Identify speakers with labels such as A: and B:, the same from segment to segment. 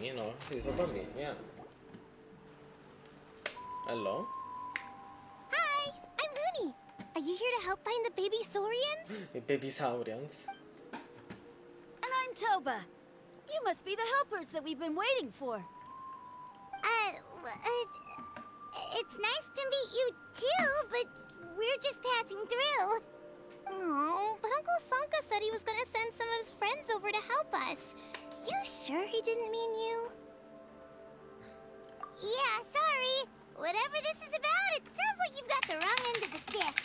A: bambini, no? Sì, sono bambini, Hello?
B: Hi, I'm Looney. Are you here to help find the baby saurians?
A: I baby saurians.
C: And I'm Toba. You must be the helpers that we've been waiting for.
B: It's nice to meet you too, but we're just passing through. Oh, but Uncle Sanka said he was gonna send some of his friends over to help us. You sure he didn't mean you? Yeah, sorry. Whatever this is about, it sounds like you've got the wrong end of the stick.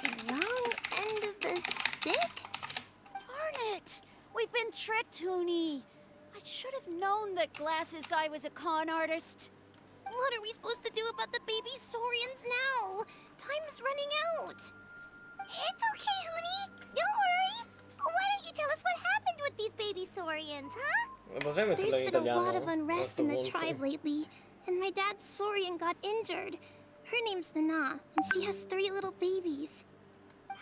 B: The wrong end of the stick?
C: Darn it! We've been tricked, Hoonie. I should have known that Glasses Guy was a con artist.
B: What are we supposed to do about the baby saurians now? Time's running out. It's okay, Hoonie. Don't worry. Why don't you tell us what happened with these baby saurians, huh?
A: Potrei metterla in
B: There's been a
A: italiano
B: lot of
A: a
B: unrest
A: sto
B: in the
A: punto?
B: tribe lately, and my dad's saurian got injured. Her name's Nana, and she has 3 little babies.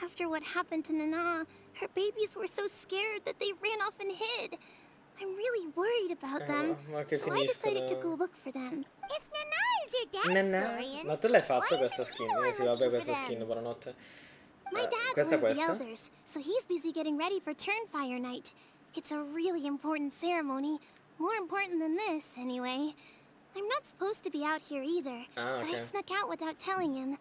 B: After what happened to Nana, her babies were so scared that they ran off and hid. I'm really worried about them,
A: ma che
B: so I decided to
A: finiscono...
B: go look for them. If Nana is your dad's
A: Nana?
B: saurian,
A: Ma tu l'hai fatta
B: why
A: questa
B: isn't he
A: skin?
B: the one
A: Sì, vabbè,
B: looking
A: questa
B: for
A: skin,
B: them?
A: buonanotte.
B: My dad's
A: Questa
B: one of the
A: questa?
B: elders, so he's busy getting ready for Turnfire Night. It's a really important ceremony. More important than this, anyway. I'm not supposed to be out here either,
A: Ah,
B: but I
A: okay.
B: snuck out without telling him.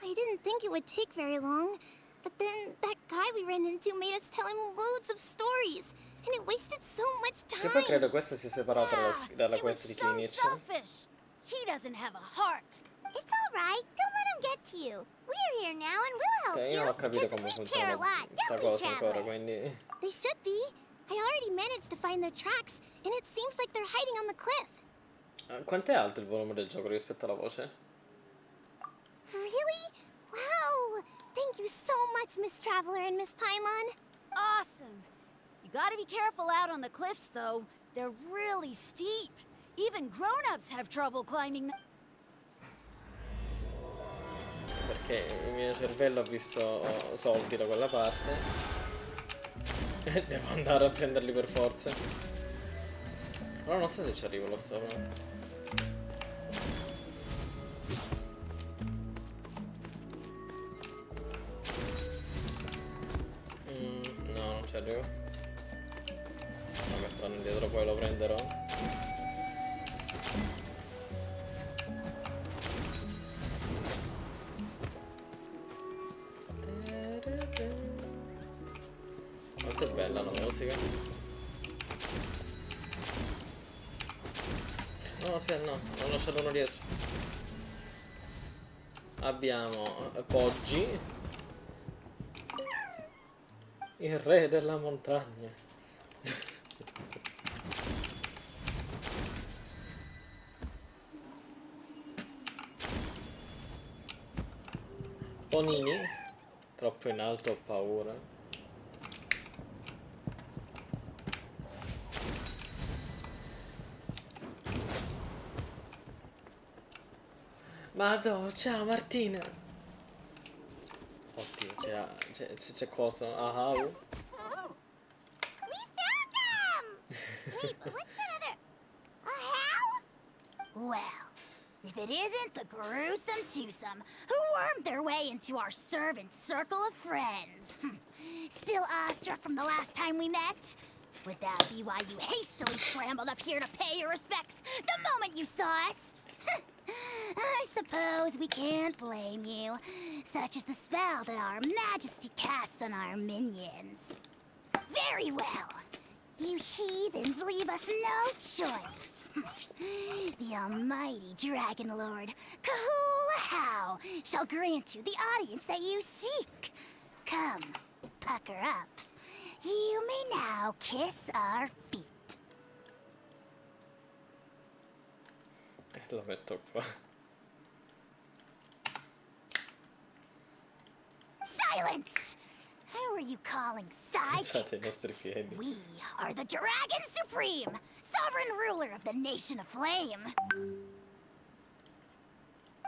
B: I didn't think it would take very long, but then that guy we ran into made us tell him loads of stories, and it wasted so much
A: Che
B: time.
A: poi credo questa si sia separata dalla
C: he was
A: quest di
C: so
A: Kinich.
C: selfish. He doesn't have a heart.
B: It's all right. Don't let him get to you. We're here now, and we'll help
A: Ok, io
B: you,
A: non ho capito
B: because
A: come
B: we care a
A: funziona
B: lot,
A: sta
B: don't we,
A: cosa ancora,
B: Traveler?
A: quindi...
B: They should be. I already managed to find their tracks, and it seems like they're hiding on the cliff.
A: Quanto è alto il volume del gioco rispetto alla voce?
B: Really? Wow! Thank you so much, Miss Traveler and Miss Paimon.
C: Awesome. You gotta be careful out on the cliffs, though. They're really steep. Even grown-ups have trouble climbing them.
A: Perché il mio cervello ha visto soldi da quella parte e devo andare a prenderli per forza. Però non so se ci arrivo lo so. No, non ci arrivo. Vabbè, torno indietro, poi lo prenderò. Quanto è bella la musica. No, aspetta, no, non lasciato uno dietro. Abbiamo Poggi, il re della montagna. Onini, troppo in alto, ho paura. Madò, ciao Martina. Oddio, c'è cosa? Ah,
B: We found them! Wait, but what's that other... A how?
D: Well, if it isn't the gruesome twosome who wormed their way into our servant circle of friends. Still awestruck from the last time we met? Would that be why you hastily scrambled up here to pay your respects the moment you saw us? I suppose we can't blame you. Such is the spell that our majesty casts on our minions. Very well. You heathens leave us no choice. The almighty Dragon Lord, Kahula shall grant you the audience that you seek. Come, pucker up. You may now kiss our feet.
A: lo metto qua.
D: Silence! Who are you calling psych?
A: Lasciate i nostri piedi.
D: We are the Dragon Supreme, sovereign ruler of the Nation of Flame.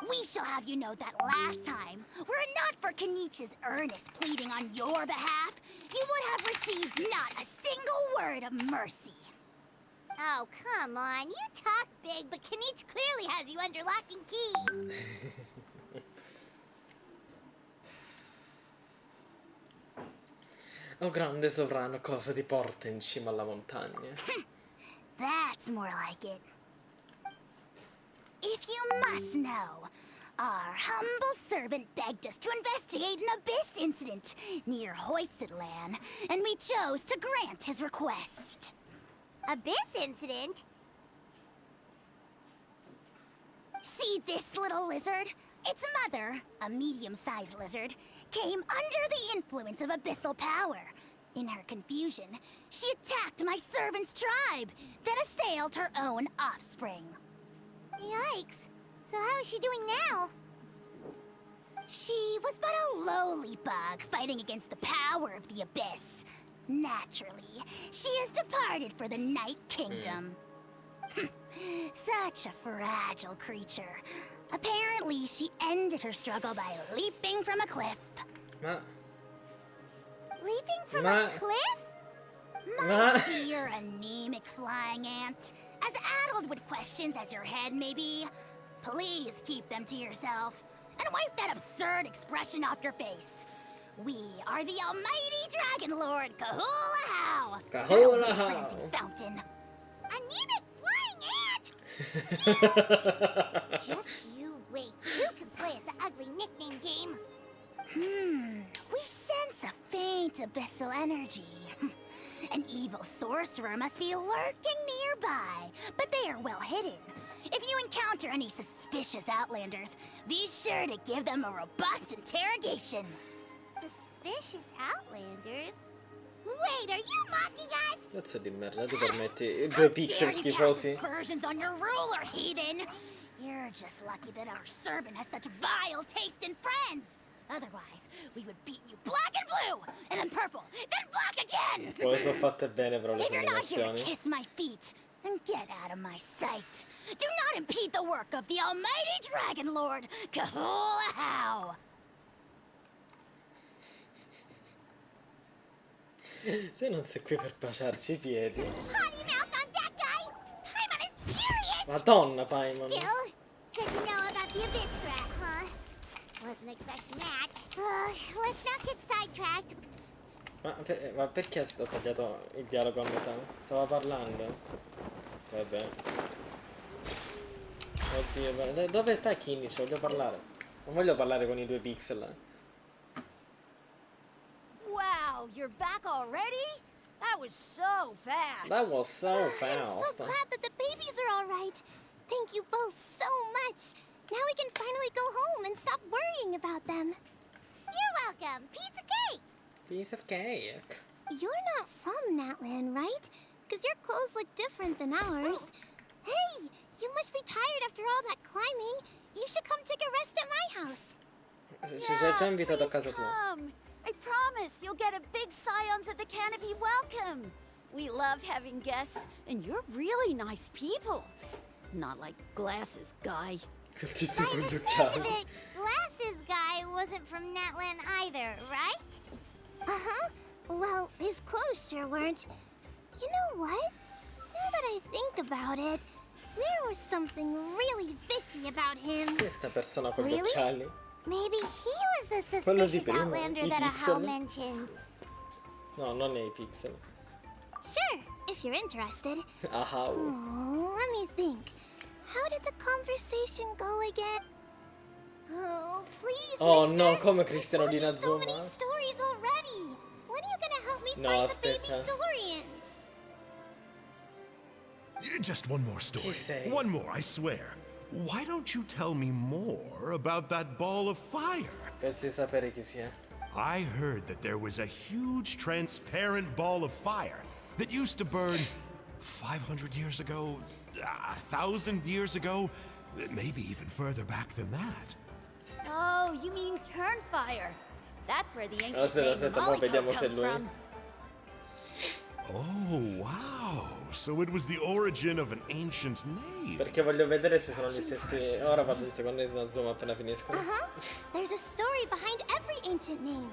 D: We shall have you know that last time, were it not for Kinich's earnest pleading on your behalf, you would have received not a single word of mercy. Oh, come on. You talk big, but Kinich clearly has you under lock and key.
A: Oh grande sovrano, cosa ti porta in cima alla montagna?
D: That's more like it. If you must know, our humble servant begged us to investigate an abyss incident near Hoytsidland, and we chose to grant his request. Abyss incident? See this little lizard? Its mother, a medium-sized lizard, came under the influence of abyssal power. In her confusion, she attacked my servant's tribe, then assailed her own offspring. Yikes. So how is she doing now? She was but a lowly bug fighting against the power of the abyss. Naturally, she has departed for the Night Kingdom. Such a fragile creature. Apparently, she ended her struggle by leaping from a cliff.
A: Ma...
D: Leaping from
A: Ma-
D: a cliff? My dear anemic flying ant, as addled with questions as your head may be, please keep them to yourself and wipe that absurd expression off your face. We are the almighty Dragon Lord Kahula-How!
A: Kahula-How!
D: Fountain. Anemic flying ant! Just you wait. You can play at the ugly nickname game. We sense a faint abyssal energy. An evil sorcerer must be lurking nearby, but they are well hidden. If you encounter any suspicious outlanders, be sure to give them a robust interrogation. Suspicious outlanders? Wait, are you mocking us?
A: Cazzo di merda, ti permetti 2 pixel schifosi?
D: Aspersions on your ruler, heathen! You're just lucky that our servant has such vile taste in friends. Otherwise, we would beat you black and blue, and then purple, then black again!
A: Poi sono fatte bene però le
D: If you're not here to
A: combinazioni.
D: kiss my feet, then get out of my sight. Do not impede the work of the almighty Dragon Lord, Kahula-How!
A: Se non sei qui per baciarci i piedi.
D: Potty mouth on that guy! Paimon is furious!
A: Madonna, Paimon.
D: Still, good to know about the abyss threat, huh? Wasn't expecting that. Let's not get sidetracked.
A: Ma perché ho tagliato il dialogo a metà? Stava parlando. Vabbè. Oddio, dove sta Kinich? Voglio parlare. Non voglio parlare con i 2 pixel.
C: Wow, you're back already? That was so fast.
A: That was so
B: I'm
A: fast.
B: so glad that the babies are all right. Thank you both so much. Now we can finally go home and stop worrying about them.
D: You're welcome. Piece of cake.
A: Piece of cake.
B: You're not from Natland, right? Because your clothes look different than ours. Hey, you must be tired after all that climbing. You should come take a rest at my house.
A: Ci sei già invitato a
C: please
A: casa tua.
C: come. I promise you'll get a big Scions at the Canopy welcome. We love having guests, and you're really nice people. Not like Glasses Guy.
A: Il tizio
D: By
A: con
D: the
A: gli
D: sound of
A: occhiali.
D: it, Glasses Guy wasn't from Natland either, right?
B: Uh-huh. Well, his clothes sure weren't. You know what? Now that I think about it, there was something really fishy about him.
A: Questa persona con gli
B: Really?
A: occhiali.
D: Maybe he was the
A: Quello di
D: suspicious
A: prima,
D: outlander
A: i
D: that Ahau
A: pixel.
D: mentioned.
A: No, non nei pixel.
B: Sure, if you're interested.
A: Ah,
B: Oh, let me think. How did the conversation go again? Oh, please,
A: Oh,
B: mister.
A: no, come
B: I
A: Cristiano
B: told
A: di
B: you so
A: Nazuma.
B: many stories already. When are you gonna help me
A: No,
B: find the baby
A: aspetta.
B: Saurians?
E: Just one more story.
A: Chi sei?
E: One more, I swear. Why don't you tell me more about that ball of fire?
A: Penso di sapere chi sia.
E: I heard that there was a huge transparent ball of fire that used to burn 500 years ago, 1,000 years ago, maybe even further back than that.
C: Oh, you mean Turnfire. That's where the ancient
A: Aspetta,
C: name
A: aspetta, mo vediamo
C: Mollycoat
A: se è
C: comes
A: lui.
C: from.
E: Oh, wow. So it was the origin of an ancient name.
A: Perché voglio vedere se sono gli stessi. Ora vado un secondo di zoom appena finiscono.
B: There's a story behind every ancient name.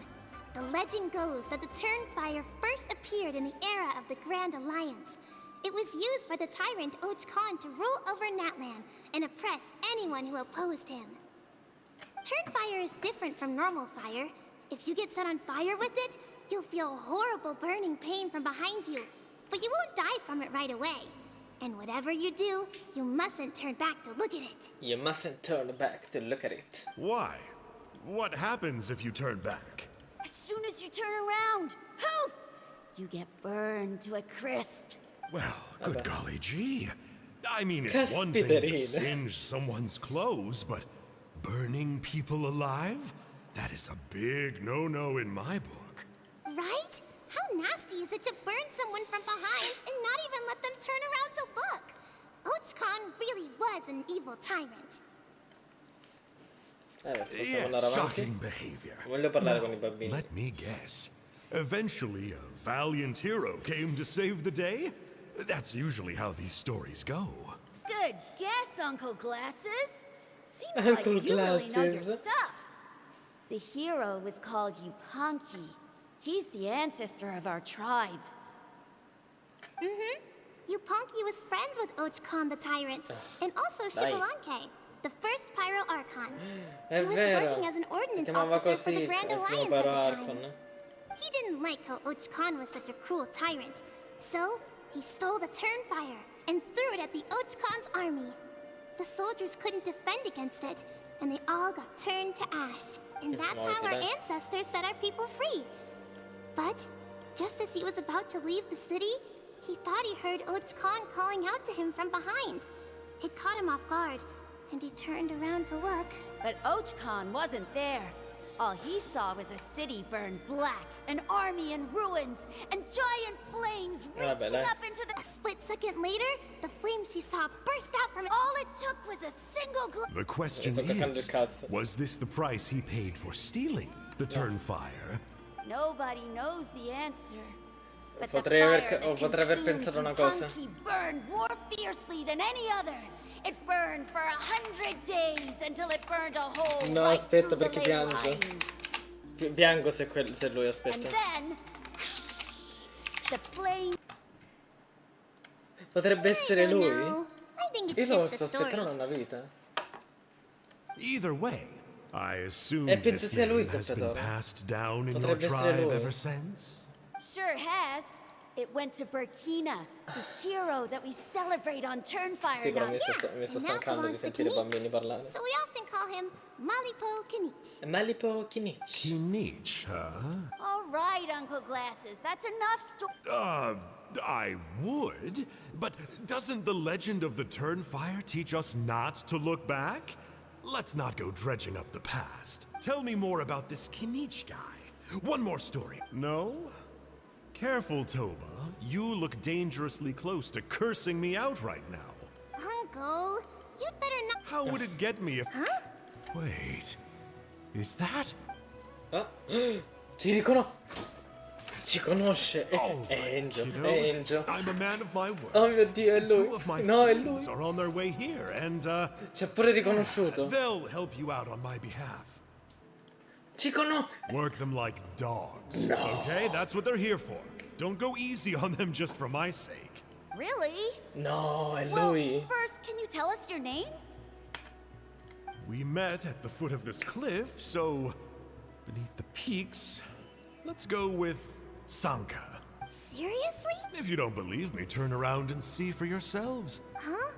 B: The legend goes that the Turnfire first appeared in the era of the Grand Alliance. It was used by the tyrant Och Khan to rule over Natlan and oppress anyone who opposed him. Turnfire is different from normal fire. If you get set on fire with it, you'll feel horrible burning pain from behind you, but you won't die from it right away. And whatever you do, you mustn't turn back to look at it.
A: You mustn't turn back to look at it.
E: Why? What happens if you turn back?
C: As soon as you turn around, poof! You get burned to a crisp.
E: Well, good golly gee. I mean, it's one thing to singe someone's clothes, but burning people alive? That is a big no-no in my book.
B: Right? How nasty is it to burn someone from behind and not even let them turn around to look? Och Khan really was an evil tyrant.
A: Possiamo andare avanti?
E: Shocking behavior.
A: Voglio parlare con i
E: Now,
A: bambini.
E: let me guess. Eventually, a valiant hero came to save the day? That's usually how these stories go.
C: Good guess, Uncle Glasses. Seems like
A: Uncle
C: you really know your
A: Glasses.
C: stuff. The hero was called Yupanqui. He's the ancestor of our tribe.
B: Yupanqui was friends with Och Khan the tyrant, and also
A: Dai.
B: Shibalanke, the first Pyro Archon.
A: È
B: He was
A: vero.
B: working as an
A: Si
B: ordnance
A: chiamava
B: officer for
A: così
B: the Grand
A: il
B: Alliance
A: primo
B: at
A: Pyro
B: the time.
A: Archon.
B: He didn't like how Och Khan was such a cruel tyrant, so he stole the Turnfire and threw it at the Och Khan's army. The soldiers couldn't defend against it, and they all got turned to ash. And that's how our ancestors set our people free. But just as he was about to leave the city, he thought he heard Och Khan calling out to him from behind. It caught him off guard, and he turned around to look.
C: But Och Khan wasn't there. All he saw was a city burned black, an army in ruins, and giant flames reaching
A: dai.
C: up into the...
B: A split second later, the flames he saw burst out from it.
C: All it took was a single
E: The question
A: Sto toccando il
E: is,
A: cazzo.
E: was this the price he paid for stealing the Turnfire?
C: Nobody knows the answer. But
A: Potrei
C: the
A: potrei aver pensato una cosa.
C: He burned more fiercely than any other. It burned for 100 days until it burned a hole
A: No,
C: right
A: aspetta,
C: through the
A: perché
C: ley
A: piange.
C: lines.
A: Bianco se lui,
C: And
A: aspetta.
C: then the flame.
A: Potrebbe essere
B: I don't
A: lui?
B: know. I think
A: Io
B: it's
A: lo
B: just
A: sto
B: a story.
A: aspettando una vita.
E: Either way, I assume
A: penso
E: this
A: sia lui il
E: name has been
A: doppiatore.
E: passed down in your
A: Potrebbe essere
E: tribe
A: lui.
E: ever since?
C: Sure has. It went to Burkina, the hero that we celebrate on Turnfire
A: Sì, però
C: now.
A: mi sto
B: And now
A: stancando di
B: belongs to
A: sentire i
B: Kinich.
A: bambini parlare.
B: So we often call him Malipo Kinich.
A: Malipo Kinich.
E: Kinich, huh?
C: All right, Uncle Glasses, that's enough
E: I would, but doesn't the legend of the Turnfire teach us not to look back? Let's not go dredging up the past. Tell me more about this Kinich guy. One more story. No? Careful, Toba. You look dangerously close to cursing me out right now.
B: Uncle, you'd better not.
E: How would it get me if...
B: Huh?
E: Wait. Is that...
A: Ah, ci conosce. È Angel, è
E: kiddos,
A: Angel.
E: I'm a man of my word.
A: Oh mio Dio, è lui.
E: Two of my
A: No, è
E: friends
A: lui.
E: are on their way here, and
A: Ci ha pure riconosciuto.
E: they'll help you out on my behalf.
A: Ci conosce.
E: Work them like dogs. Okay, that's what they're here for. Don't go easy on them just for my sake.
C: Really?
A: No, è
C: Well,
A: lui.
C: first, can you tell us your name?
E: We met at the foot of this cliff, so beneath the peaks, let's go with Sanka.
B: Seriously?
E: If you don't believe me, turn around and see for yourselves.
B: Huh?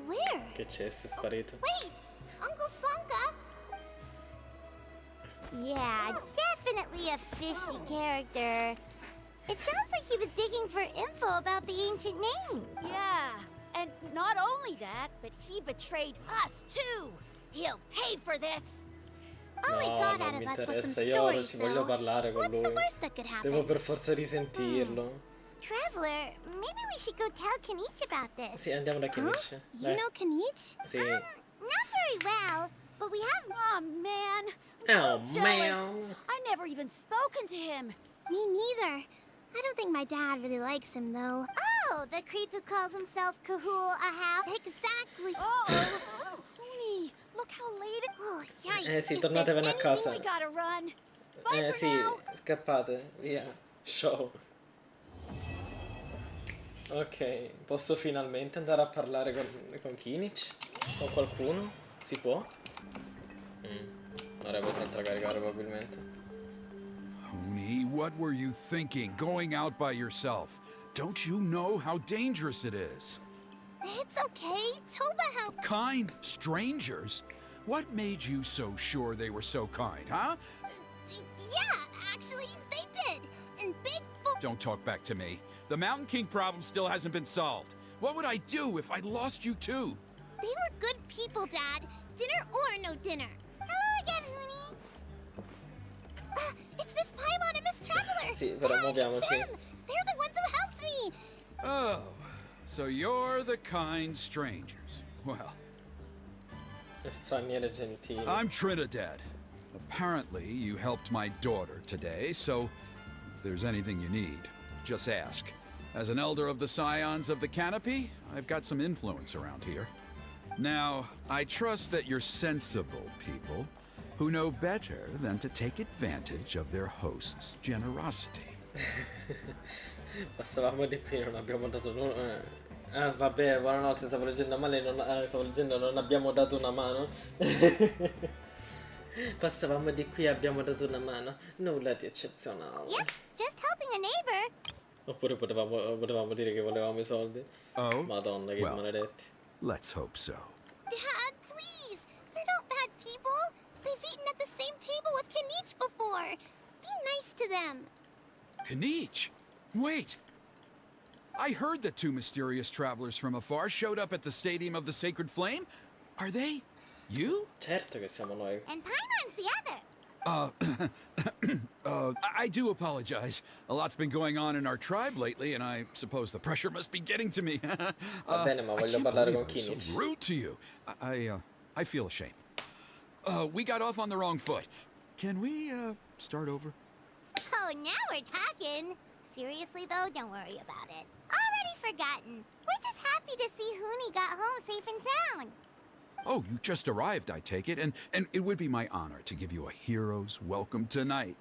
B: Where?
A: Che c'è, si è sparito.
B: Wait! Uncle Sanka! Yeah, definitely a fishy character. It sounds like he was digging for info about the ancient name.
C: Yeah, and not only that, but he betrayed us too. He'll pay for this.
B: All he
A: No,
B: got
A: non
B: out
A: mi
B: of us was some
A: interessa, io ora
B: stories,
A: ci voglio
B: though.
A: parlare con
B: What's
A: lui.
B: the worst that could happen?
A: Devo per forza risentirlo.
B: Traveler, maybe we should go tell Kinich about this.
A: Sì, andiamo da Kinich.
B: Huh? You
A: Dai.
B: know Kinich?
A: Sì.
B: Not very well, but we have...
C: Oh man,
A: Oh,
C: I'm so jealous.
A: man.
C: I never even spoken to him.
B: Me neither. I don't think my dad really likes him, though. Oh, the creep who calls himself Kahul Ahau? Exactly.
C: Oh, honey, look how late it.
B: Oh, yikes.
A: Sì,
B: If
A: tornatevene a
B: there's
A: casa.
C: We gotta run. Bye for
A: Sì,
C: now.
A: scappate, via. Show. Ok, posso finalmente andare a parlare con Kinich? Con qualcuno? Si può? Ora poi salta a caricare probabilmente.
F: Honey, what were you thinking, going out by yourself? Don't you know how dangerous it is?
B: It's okay. Toba helped.
F: Kind strangers? What made you so sure they were so kind, huh?
B: Yeah, actually, they did. And Big
F: Don't talk back to me. The Mountain King problem still hasn't been solved. What would I do if I lost you too?
B: They were good people, Dad. Dinner or no dinner. Hello again, Huni. It's Miss Paimon and Miss Traveler.
A: Sì, però
B: Dad,
A: muoviamoci.
B: it's them. They're the ones who helped me.
F: Oh, so you're the kind strangers. Well,
A: Straniere gentili.
F: I'm Trinidad. Apparently, you helped my daughter today, so if there's anything you need, just ask. As an elder of the Scions of the Canopy, I've got some influence around here. Now, I trust that you're sensible people who know better than to take advantage of their host's generosity.
A: Passavamo di qui, non abbiamo dato nulla. Ah, vabbè, buonanotte, stavo leggendo male, stavo leggendo non abbiamo dato una mano. Passavamo di qui e abbiamo dato una mano. Nulla di eccezionale.
B: Yep, just helping a neighbor.
A: Oppure potevamo dire che volevamo i soldi.
F: Oh?
A: Madonna, che
F: Well.
A: maledetti.
F: Let's hope so.
B: Dad, please. They're not bad people. They've eaten at the same table with Kinich before. Be nice to them.
F: Kinich! Wait! I heard that two mysterious travelers from afar showed up at the Stadium of the Sacred Flame. Are they you?
A: Certo che siamo noi.
B: And Paimon's the other.
F: I do apologize. A lot's been going on in our tribe lately, and I suppose the pressure must be getting to me.
A: Va bene, ma
F: I
A: voglio
F: can't
A: parlare
F: believe
A: con
F: I was
A: Kinich.
F: so rude to you. I feel ashamed. We got off on the wrong foot. Can we, start over?
D: Oh, now we're talking. Seriously, though, don't worry about it. Already forgotten. We're just happy to see Huni got home safe and sound.
F: Oh, you just arrived, I take it, and it would be my honor to give you a hero's welcome tonight.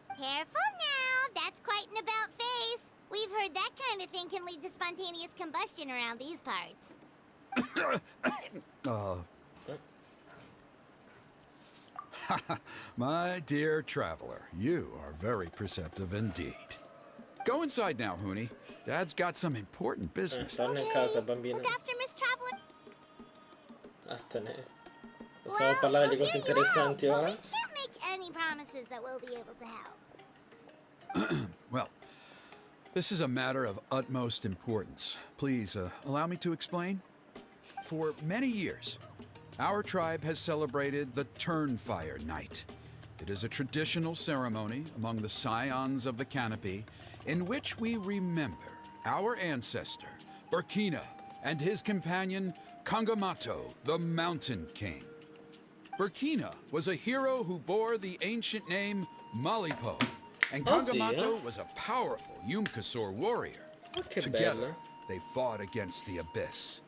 D: Careful now. That's quite an about face. We've heard that kind of thing can lead to spontaneous combustion around these parts.
F: My dear traveler, you are very perceptive indeed. Go inside now, Huni. Dad's got some important business.
A: Torna in casa, bambina.
B: Look after Miss Traveler.
A: Vattene. Possiamo parlare di cose interessanti
D: We
A: ora?
D: can't make any promises that we'll be able to help.
F: Well, this is a matter of utmost importance. Please, allow me to explain. For many years, our tribe has celebrated the Turnfire Night. It is a traditional ceremony among the Scions of the Canopy in which we remember our ancestor, Burkina, and his companion, Kangamato, the Mountain King. Burkina was a hero who bore the ancient name Malipo, and
A: Oh,
F: Kangamato
A: dear.
F: was a powerful Yumkasor warrior.
A: Oh, che
F: Together,
A: bello.
F: they fought against the Abyss.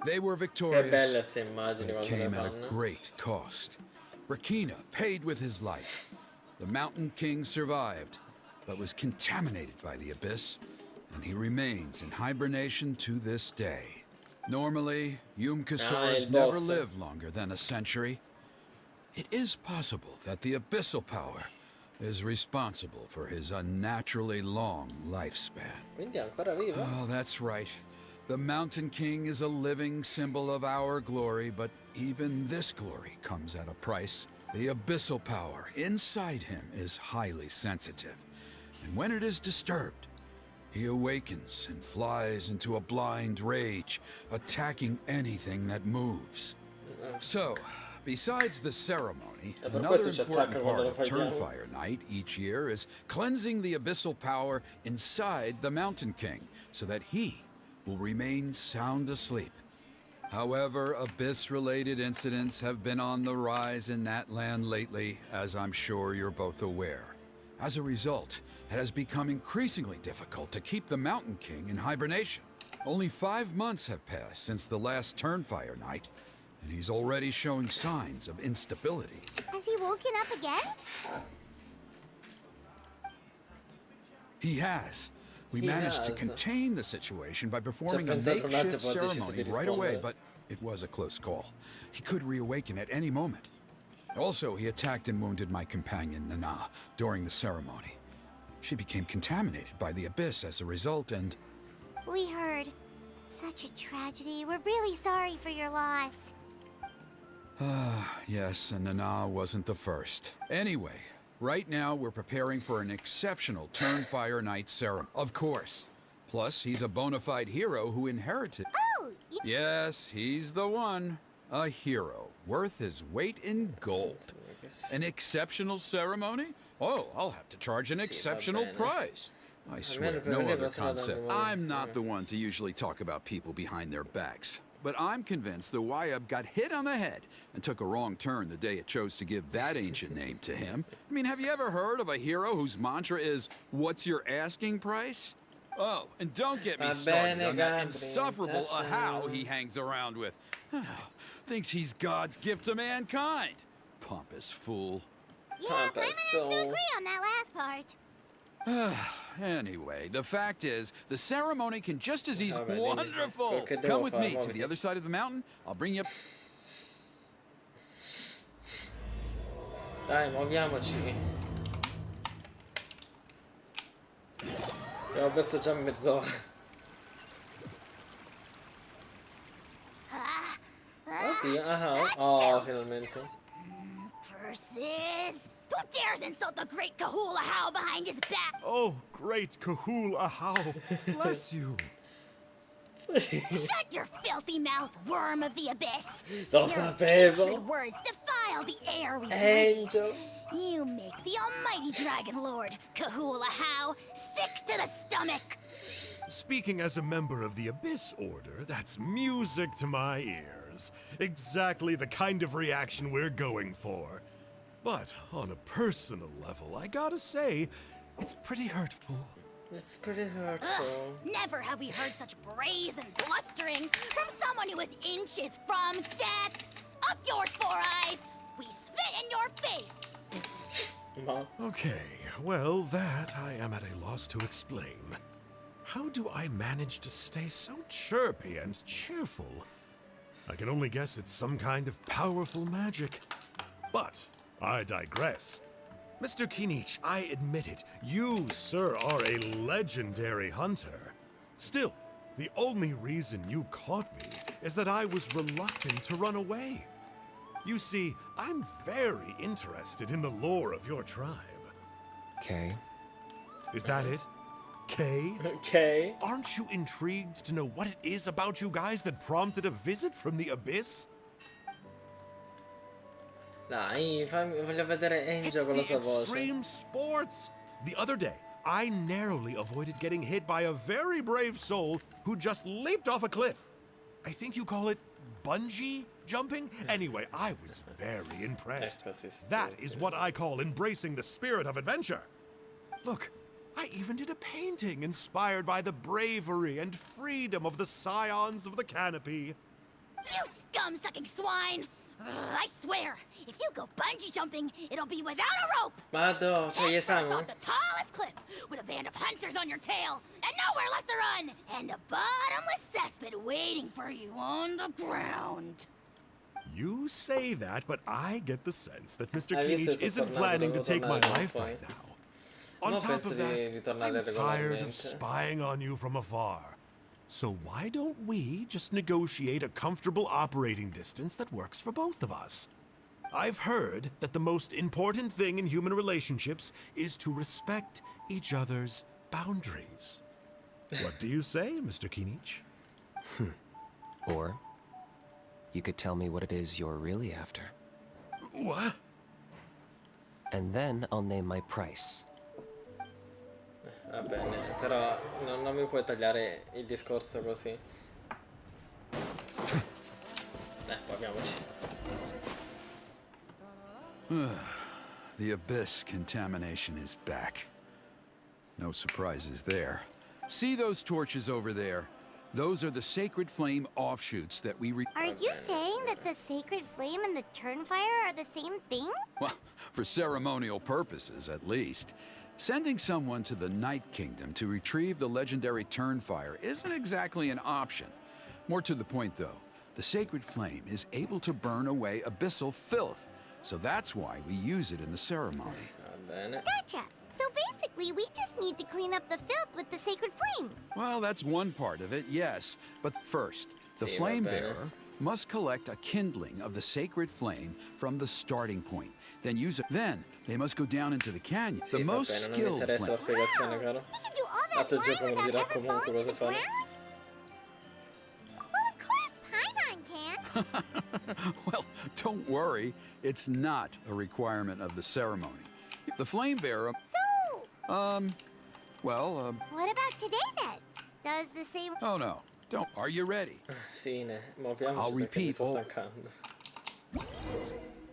F: They were
A: Che
F: victorious,
A: belle queste immagini
F: but it
A: quando le
F: came at a
A: fanno.
F: great cost. Burkina paid with his life. The Mountain King survived, but was contaminated by the Abyss, and he remains in hibernation to this day. Normally, Yumkasors
A: il
F: never
A: boss.
F: live longer than a century. It is possible that the abyssal power is responsible for his unnaturally long lifespan.
A: Quindi è ancora vivo?
F: Oh, that's right. The Mountain King is a living symbol of our glory, but even this glory comes at a price. The abyssal power inside him is highly sensitive, and when it is disturbed, he awakens and flies into a blind rage, attacking anything that moves. So, besides the ceremony,
A: E per
F: another
A: questo ci
F: important
A: attacca quando
F: part
A: lo
F: of
A: fai diavolo.
F: Turnfire Night each year is cleansing the abyssal power inside the Mountain King so that he will remain sound asleep. However, abyss-related incidents have been on the rise in that land lately, as I'm sure you're both aware. As a result, it has become increasingly difficult to keep the Mountain King in hibernation. Only 5 months have passed since the last Turnfire Night, and he's already showing signs of instability.
D: Has he woken up again?
F: He has. We
A: He
F: managed to
A: has.
F: contain the situation by performing a
A: pensato un attimo,
F: makeshift
A: poi ho deciso di
F: ceremony right away,
A: rispondere.
F: but it was a close call. He could reawaken at any moment. Also, he attacked and wounded my companion, Nana, during the ceremony. She became contaminated by the abyss as a result, and...
B: We heard. Such a tragedy. We're really sorry for your loss.
F: Yes, and Nana wasn't the first. Anyway, right now we're preparing for an exceptional Turnfire Night ceremony. Of course. Plus, he's a bona fide hero who inherited...
B: Oh,
F: Yes, he's the one. A hero, worth his weight in gold. An exceptional ceremony? Oh, I'll have to charge an
A: Sì, va
F: exceptional
A: bene.
F: price. I swear,
A: per
F: no
A: vedere
F: other
A: la strada
F: concept.
A: del-
F: I'm not the one to usually talk about people behind their backs. But I'm convinced the Wyab got hit on the head and took a wrong turn the day it chose to give that ancient name to him. I mean, have you ever heard of a hero whose mantra is, "What's your asking price?" Oh, and don't get me
A: Va
F: started
A: bene,
F: on that
A: Gabri,
F: insufferable
A: ciao,
F: Ahau
A: ciao.
F: he hangs around with. Thinks he's God's gift to mankind. Pompous fool.
B: yeah, I
A: Papa
B: kind of have to
A: stole.
B: agree on that last part.
F: Anyway, the fact is, the ceremony can just as easily...
A: Vabbè, dimmi,
F: Wonderful!
A: quello che devo
F: Come with
A: fare,
F: me to
A: muoviti.
F: the other side of the mountain. I'll bring you up...
A: Dai, muoviamoci. Abbiamo perso già mezz'ora. Oddio, oh, finalmente.
D: Curses! Who dares insult the great Kahula How behind his back?
E: Oh, great Kahul Ahau, bless you.
D: Shut your filthy mouth, worm of the abyss!
A: Lo
D: Your
A: sapevo.
D: putrid words defile the air we breathe.
A: Angel.
D: You make the almighty Dragon Lord, Kahula How, sick to the stomach!
E: Speaking as a member of the Abyss Order, that's music to my ears. Exactly the kind of reaction we're going for. But on a personal level, I gotta say, it's pretty hurtful.
A: It's pretty hurtful.
D: Never have we heard such brazen blustering from someone who is inches from death! Up yours, Four Eyes! We spit in your face!
A: Ma
E: Okay, well, that I am at a loss to explain. How do I manage to stay so chirpy and cheerful? I can only guess it's some kind of powerful magic. But I digress. Mr. Kinich, I admit it, you, sir, are a legendary hunter. Still, the only reason you caught me is that I was reluctant to run away. You see, I'm very interested in the lore of your tribe.
G: Okay.
E: Is that it? Kay?
A: ok.
E: Aren't you intrigued to know what it is about you guys that prompted a visit from the Abyss?
A: Dai, voglio vedere
E: It's
A: Angel con la
E: the
A: sua voce.
E: extreme sports! The other day, I narrowly avoided getting hit by a very brave soul who just leaped off a cliff. I think you call it bungee jumping? Anyway, I was very impressed. That is what I call embracing the spirit of adventure. Look, I even did a painting inspired by the bravery and freedom of the scions of the canopy.
D: You scum-sucking swine! Ugh, I swear, if you go bungee jumping, it'll be without a rope!
A: Vado, c'è gli
D: Head first
A: esami?
D: off the tallest cliff, with a band of hunters on your tail, and nowhere left to run, and a bottomless cesspit waiting for you on the ground.
E: You say that, but I get the sense that Mr.
A: Hai visto
E: Kinich
A: se
E: isn't
A: tornato,
E: planning to
A: devo
E: take my
A: tornare
E: life
A: poi.
E: right now. On
A: No,
E: top
A: penso
E: of
A: di
E: that,
A: ritornare
E: I'm tired of
A: regolarmente.
E: spying on you from afar. So why don't we just negotiate a comfortable operating distance that works for both of us? I've heard that the most important thing in human relationships is to respect each other's boundaries. What do you say, Mr. Kinich?
G: Or you could tell me what it is you're really after.
E: What?
G: And then I'll name my price.
A: Va bene, però non mi puoi tagliare il discorso così. Proviamoci.
F: The abyss contamination is back. No surprises there. See those torches over there? Those are the sacred flame offshoots that we
B: Are you saying that the sacred flame and the Turnfire are the same thing?
F: Well, for ceremonial purposes, at least. Sending someone to the Night Kingdom to retrieve the legendary Turnfire isn't exactly an option. More to the point, though, the sacred flame is able to burn away abyssal filth, so that's why we use it in the ceremony.
A: Va bene.
D: Gotcha. So basically, we just need to clean up the filth with the sacred flame.
F: Well, that's one part of it, yes. But first, the
A: Sì, va
F: flame
A: bene.
F: bearer must collect a kindling of the sacred flame from the starting point. Then use it. Then they must go down into the canyon.
A: Sì,
F: The
A: va
F: most
A: bene, non mi
F: skilled
A: interessa la
F: flame.
A: spiegazione, caro.
D: We can do all that
A: Tanto il
D: flying
A: gioco mi
D: without
A: dirà
D: ever
A: comunque
D: falling
A: cosa
D: to the
A: fare.
D: ground? Well, of course, Paimon can.
F: Well, don't worry. It's not a requirement of the ceremony. The flame bearer,
D: So,
F: well,
D: what about today then? Does the same...
F: oh no. Don't. Are you ready?
A: Sì, muoviamoci
F: I'll
A: perché mi
F: repeat
A: sto
F: all-
A: stancando.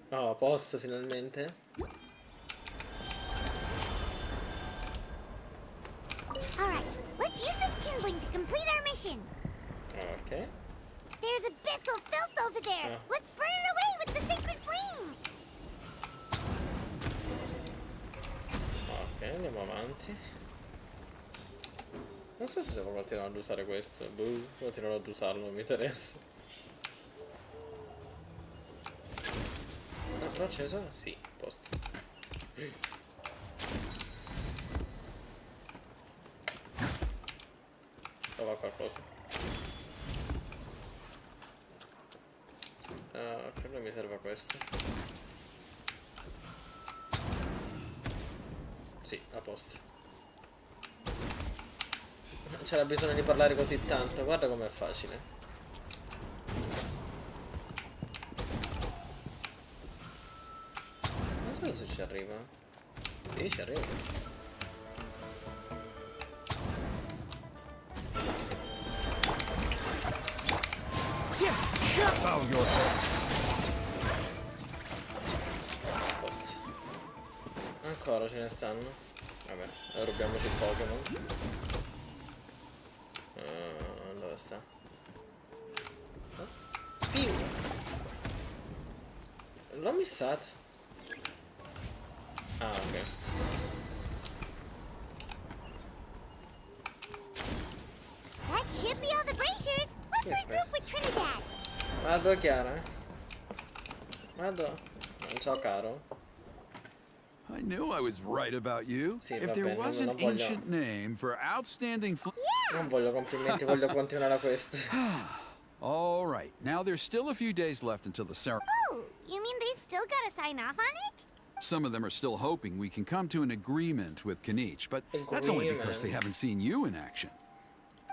A: Oh, posso finalmente?
D: All right, let's use this kindling to complete our mission.
A: Ok.
D: There's abyssal filth over there.
A: Ah.
D: Let's burn it away with the sacred flame.
A: Ok, andiamo avanti. Non so se devo continuare ad usare questo. Boh, continuerò ad usarlo, non mi interessa. Ah, l'ho acceso? Sì, posto. Prova qualcosa. Ah, ok, non mi serve questo. Sì, a posto. Non c'era bisogno di parlare così tanto, guarda com'è facile. Non so se ci arriva. Sì, ci arriva. A posto. Ancora ce ne stanno. Vabbè, rubiamoci il Pokémon. Dove sta? Piu! L'ho missato. Ah, ok.
D: That should be all the braziers. Let's
A: Che
D: regroup with
A: questo?
D: Trinidad.
A: Vado, Chiara. Vado. Ciao, caro.
F: I knew I was right about you.
A: Sì,
F: If
A: va
F: there
A: bene,
F: was
A: non
F: an
A: voglio-
F: ancient name for outstanding
A: Non voglio complimenti, voglio continuare a questo.
F: All right, now there's still a few days left until the ceremony.
D: Oh, you mean they've still got to sign off on it?
F: Some of them are still hoping we can come to an agreement with Kinich, but that's only because they
A: Agreement?
F: haven't seen you in action.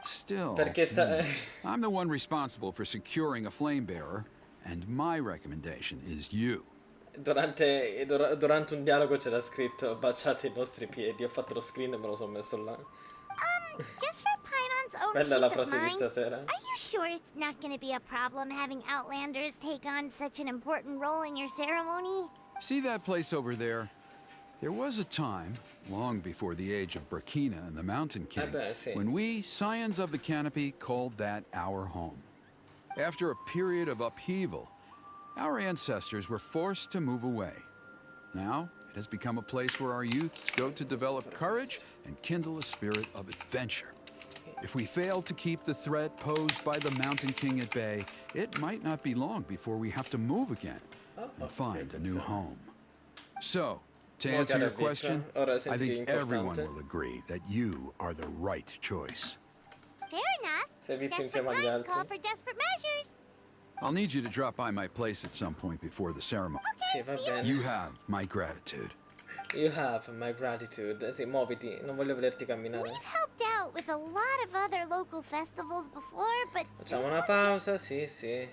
F: Still,
A: Perché sta...
F: I'm the one responsible for securing a flame bearer, and my recommendation is you.
A: Durante un dialogo c'era scritto baciate i nostri piedi. Ho fatto lo screen e me lo sono messo là.
D: Just for Paimon's own
A: Quella è la
D: peace of
A: frase di
D: mind,
A: stasera.
D: are you sure it's not going to be a problem having Outlanders take on such an important role in your ceremony?
F: See that place over there? There was a time, long before the age of Burkina and the Mountain King,
A: beh, sì.
F: when we, Scions of the Canopy, called that our home. After a period of upheaval, our ancestors were forced to move away. Now, it has become a place where our youths go to develop courage and kindle a spirit of adventure. If we fail to keep the threat posed by the Mountain King at bay, it might not be long before we have to move again and find a new home. So, to
A: Mo
F: answer your
A: chiaro,
F: question,
A: ora
F: I
A: senti
F: think everyone
A: importante.
F: will agree that you are the right choice.
D: Fair enough.
A: Sei VIP
D: Desperate
A: insieme agli
D: times call
A: altri.
D: for desperate measures.
F: I'll need you to drop by my place at some point before the ceremony.
A: Sì, va bene.
F: You have my gratitude.
A: You have my gratitude. Sì, muoviti, non voglio vederti camminare.
D: We've helped out with a lot of other local festivals before, but
A: Facciamo
D: this
A: una
D: one-
A: pausa, sì, sì.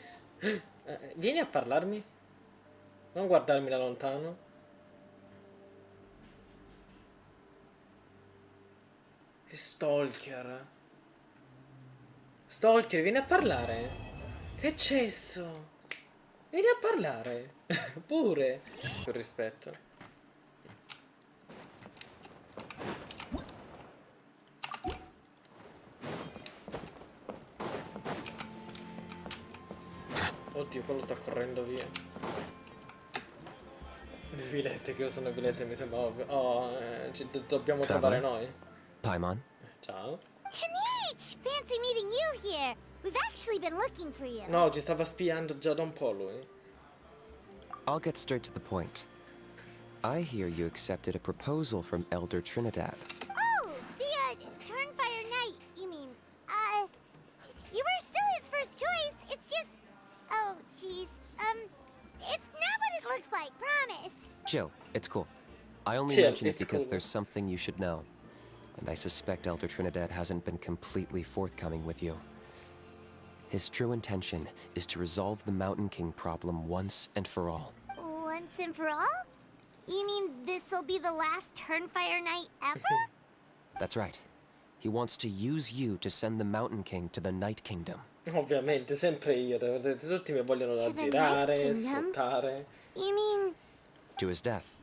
A: Vieni a parlarmi. Non guardarmi da lontano. Che stalker. Stalker, vieni a parlare. Che cesso. Vieni a parlare. Pure. Con rispetto. Oddio, quello sta correndo via. Vilette, che usano Vilette mi sembra ovvio. Oh, dobbiamo trovare
G: Traveler?
A: noi.
G: Paimon?
A: Ciao.
D: Kinich! Fancy meeting you here. We've actually been looking for you.
A: No, ci stava spiando già da un po' lui.
G: I'll get straight to the point. I hear you accepted a proposal from Elder Trinidad.
D: Oh, the, Turnfire Knight, you mean. You were still his first choice. It's just... Oh, jeez. It's not what it looks like, promise.
G: Chill, it's cool. I only
A: Chill,
G: mention it
A: it's
G: because
A: cool.
G: there's something you should know. And I suspect Elder Trinidad hasn't been completely forthcoming with you. His true intention is to resolve the Mountain King problem once and for all.
D: Once and for all? You mean this'll be the last Turnfire Knight ever?
G: That's right. He wants to use you to send the Mountain King to the Night Kingdom.
A: Ovviamente, sempre io. Tutti mi vogliono
D: To the
A: aggirare,
D: Night Kingdom?
A: sfruttare.
D: You mean...
G: To his death.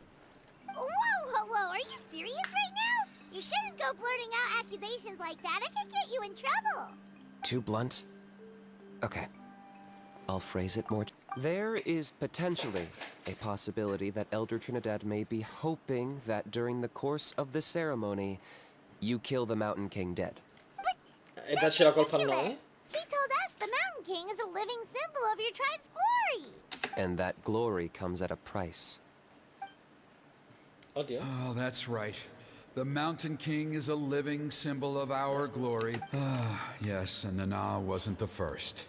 D: Whoa, are you serious right now? You shouldn't go blurting out accusations like that. It could get you in trouble.
G: Too blunt? Okay. I'll phrase it more. There is potentially a possibility that Elder Trinidad may be hoping that during the course of the ceremony, you kill the Mountain King dead.
A: E darci la colpa a noi?
D: He told us the Mountain King is a living symbol of your tribe's glory.
G: And that glory comes at a price.
A: Oddio.
F: Oh, that's right. The Mountain King is a living symbol of our glory. Ah, yes, and Nana wasn't the first.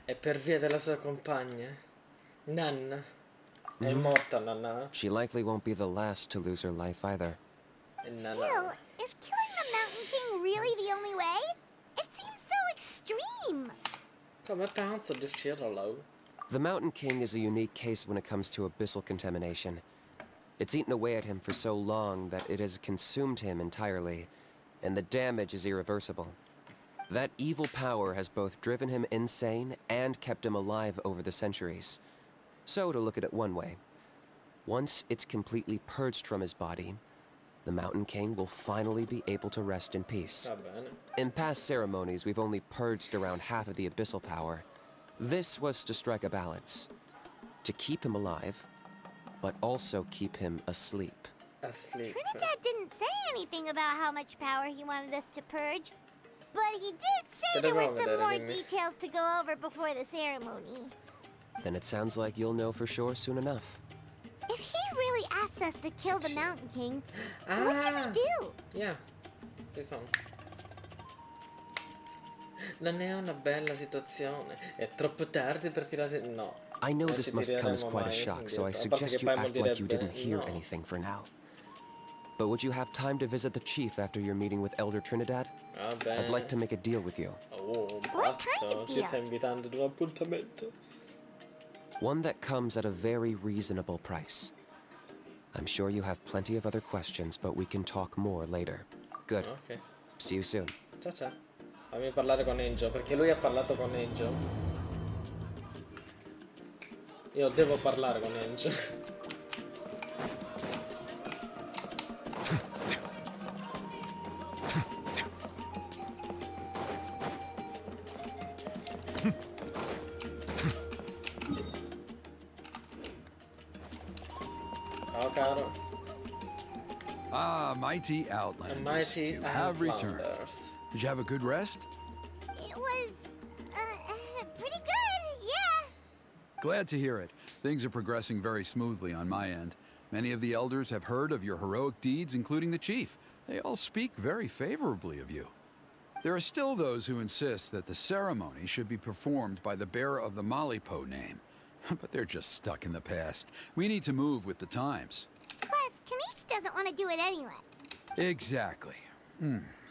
A: E per via della sua compagna, Nanna. È morta Nanna.
G: She likely won't be the last to lose her life either.
A: E Nanna.
D: Still, is killing the Mountain King really the only way? It seems so extreme.
A: Come pensa di uscirlo?
G: The Mountain King is a unique case when it comes to abyssal contamination. It's eaten away at him for so long that it has consumed him entirely, and the damage is irreversible. That evil power has both driven him insane and kept him alive over the centuries. So, to look at it one way, once it's completely purged from his body, the Mountain King will finally be able to rest in peace.
A: Va bene.
G: In past ceremonies, we've only purged around half of the abyssal power. This was to strike a balance, to keep him alive, but also keep him asleep.
A: Asleep.
D: Trinidad didn't say anything about how much power he wanted us to purge. But he did say there were some more details to go over before the ceremony.
G: Then it sounds like you'll know for sure soon enough.
D: If he really asks us to kill the Mountain King, what should we do?
A: Yeah, ci sono. Non è una bella situazione. È troppo tardi per tirare... No.
G: I know
A: non
G: this
A: ci
G: must come as
A: tireremo
G: quite a
A: mai
G: shock, so I
A: indietro. A parte
G: suggest
A: che
G: you
A: Paimon
G: act like you
A: direbbe
G: didn't hear
A: no.
G: anything for now. But would you have time to visit the chief after your meeting with Elder Trinidad?
A: Va bene.
G: I'd like to make a deal with you.
A: Oh,
D: What kind
A: basta.
D: of
A: Ci
D: deal?
A: stai invitando ad un appuntamento.
G: One that comes at a very reasonable price. I'm sure you have plenty of other questions, but we can talk more later. Good.
A: Ok.
G: See you soon.
A: Ciao ciao. Fammi parlare con Angel, perché lui ha parlato con Angel. Io devo parlare con Angel. Ciao caro.
F: Ah, mighty Outlanders.
A: The mighty
F: you have returned.
A: Outlanders.
F: Did you have a good rest?
D: It was, pretty good, yeah.
F: Glad to hear it. Things are progressing very smoothly on my end. Many of the elders have heard of your heroic deeds, including the chief. They all speak very favorably of you. There are still those who insist that the ceremony should be performed by the bearer of the Malipo name. But they're just stuck in the past. We need to move with the times.
D: Plus, Kinich doesn't want to do it anyway.
F: Exactly.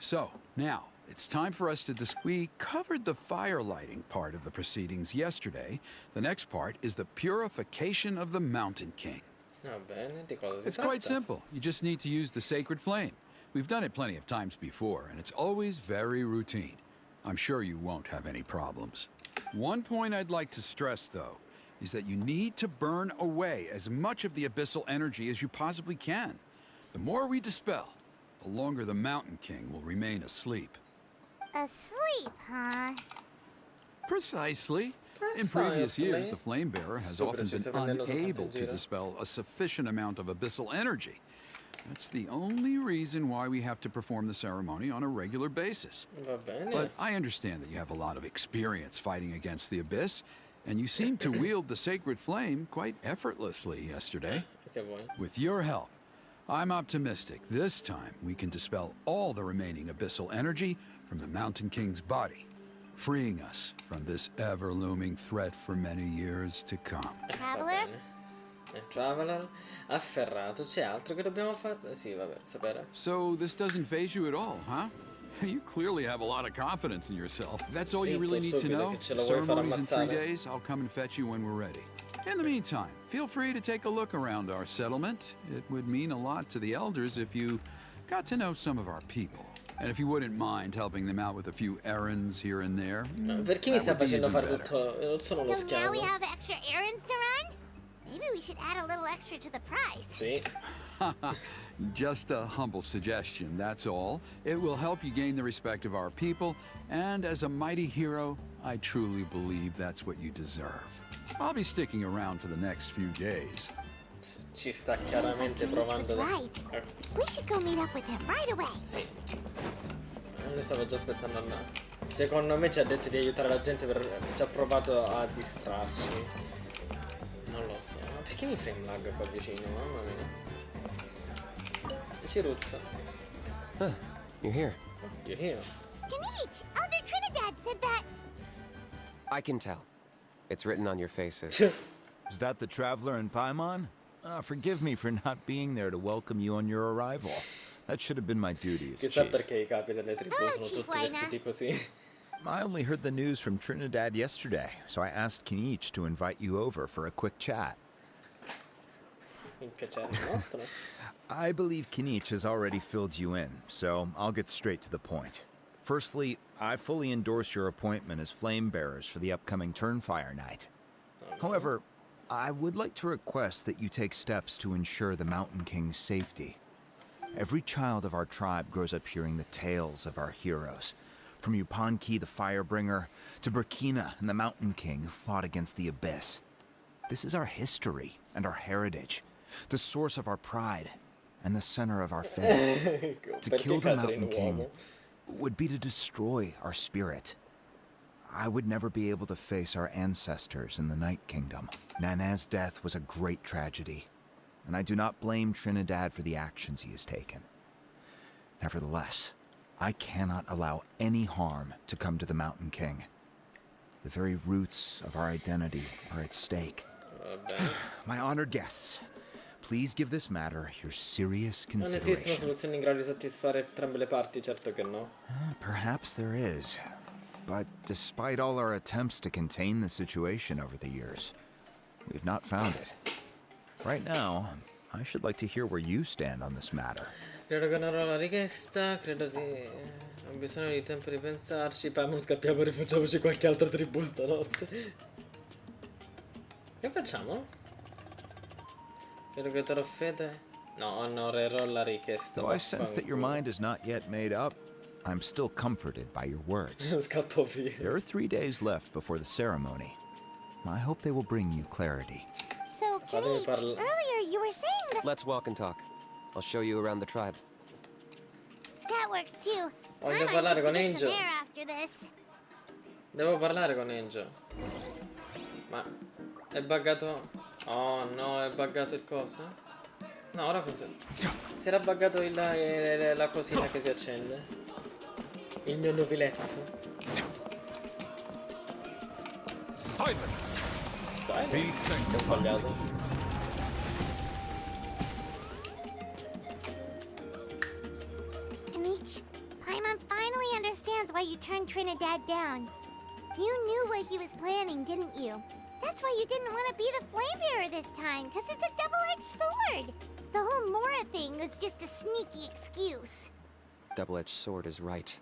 F: So, now, it's time for us to We covered the fire lighting part of the proceedings yesterday. The next part is the purification of the Mountain King.
A: Va bene, di cosa si
F: It's
A: tratta?
F: quite simple. You just need to use the sacred flame. We've done it plenty of times before, and it's always very routine. I'm sure you won't have any problems. One point I'd like to stress, though, is that you need to burn away as much of the abyssal energy as you possibly can. The more we dispel, the longer the Mountain King will remain asleep.
D: Asleep, huh?
F: Precisely. In previous years,
A: Honestly,
F: the flame bearer has
A: Super,
F: often
A: ci
F: been
A: stai prendendo soltanto
F: unable
A: in
F: to
A: giro.
F: dispel a sufficient amount of abyssal energy. That's the only reason why we have to perform the ceremony on a regular basis.
A: Va bene.
F: But I understand that you have a lot of experience fighting against the abyss, and you seem to wield the sacred flame quite effortlessly yesterday.
A: Che vuoi?
F: With your help, I'm optimistic this time we can dispel all the remaining abyssal energy from the Mountain King's body, freeing us from this ever-looming threat for many years to come.
A: Va
D: Traveler?
A: bene. Traveler afferrato. C'è altro che dobbiamo fare? Sì, vabbè, sapere.
F: So this doesn't faze you at all, huh? You clearly have a lot of confidence in yourself. That's all you
A: Zitto,
F: really need to
A: stupido,
F: know.
A: che ce lo vuoi far
F: Ceremony's in 3
A: ammazzare.
F: days. I'll come and fetch you when we're ready. In the meantime, feel free to take a look around our settlement. It would mean a lot to the elders if you got to know some of our people. And if you wouldn't mind helping them out with a few errands here and there.
A: Perché mi
F: that
A: sta
F: would be
A: facendo
F: even
A: fare
F: better.
A: tutto? Non sono uno
D: So now we
A: schiavo.
D: have extra errands to run? Maybe we should add a little extra to the price.
A: Sì.
F: Just a humble suggestion, that's all. It will help you gain the respect of our people, and as a mighty hero, I truly believe that's what you deserve. I'll be sticking around for the next few days.
A: Ci sta
D: Seems like
A: chiaramente
D: Kinich was
A: provando da...
D: right. We should go meet up with him right away.
A: Sì. Noi stavo già aspettando a... Secondo me ci ha detto di aiutare la gente per... Ci ha provato a distrarci. Non lo so. Ma perché mi frame lag qua vicino? Mamma mia. Ci ruzza.
G: Huh, you're here.
A: Io here.
D: Kinich, Elder Trinidad said that.
G: I can tell. It's written on your faces.
H: Is that the traveler in Paimon? Forgive me for not being there to welcome you on your arrival. That should have been my duty as
A: Chissà
H: chief.
A: perché i capi delle tribù
D: Oh,
A: sono
D: Chief
A: tutti
D: Lina.
A: vestiti così.
H: I only heard the news from Trinidad yesterday, so I asked Kinich to invite you over for a quick chat.
A: Il piacere è nostro.
H: I believe Kinich has already filled you in, so I'll get straight to the point. Firstly, I fully endorse your appointment as flame bearers for the upcoming Turnfire Night. However, I would like to request that you take steps to ensure the Mountain King's safety. Every child of our tribe grows up hearing the tales of our heroes, from Yupanqui the Firebringer to Burkina and the Mountain King who fought against the Abyss. This is our history and our heritage, the source of our pride and the center of our faith. To
A: Perché
H: kill the
A: cadere in
H: Mountain King
A: uomo?
H: would be to destroy our spirit. I would never be able to face our ancestors in the Night Kingdom. Nana's death was a great tragedy, and I do not blame Trinidad for the actions he has taken. Nevertheless, I cannot allow any harm to come to the Mountain King. The very roots of our identity are at stake.
A: Va bene.
H: My honored guests, please give this matter your serious
A: Non esistono
H: consideration.
A: soluzioni in grado di soddisfare entrambe le parti, certo che no.
H: Perhaps there is. But despite all our attempts to contain the situation over the years, we've not found it. Right now, I should like to hear where you stand on this matter.
A: Credo che onorò la richiesta, credo di... Ho bisogno di tempo di pensarci. Poi non scappiamo e rifugiamoci qualche altra tribù stanotte. Che facciamo? Credo che darò fede. No, onorerò la richiesta.
H: Though I sense that your
A: vaffanculo.
H: mind is not yet made up, I'm still comforted by your words.
A: Scappo via.
H: There are 3 days left before the ceremony. I hope they will bring you clarity.
D: So,
A: Fatemi
D: Kinich,
A: parla-
D: earlier you were saying that.
G: Let's walk and talk. I'll show you around the tribe.
D: That works too.
A: Voglio
D: I
A: parlare
D: might
A: con
D: get some
A: Angel.
D: air after this.
A: Devo parlare con Angel. Ma è buggato. Oh no, è buggato il coso? No, ora funziona. Si era buggato la cosina che si accende. Il mio nubiletto.
I: Silence!
A: Sai?
I: Be
A: Che ho
I: sanctified.
A: sbagliato.
D: Kinich, Paimon finally understands why you turned Trinidad down. You knew what he was planning, didn't you? That's why you didn't want to be the flame bearer this time, because it's a double-edged sword. The whole Mora thing was just a sneaky excuse.
G: Double-edged sword is right.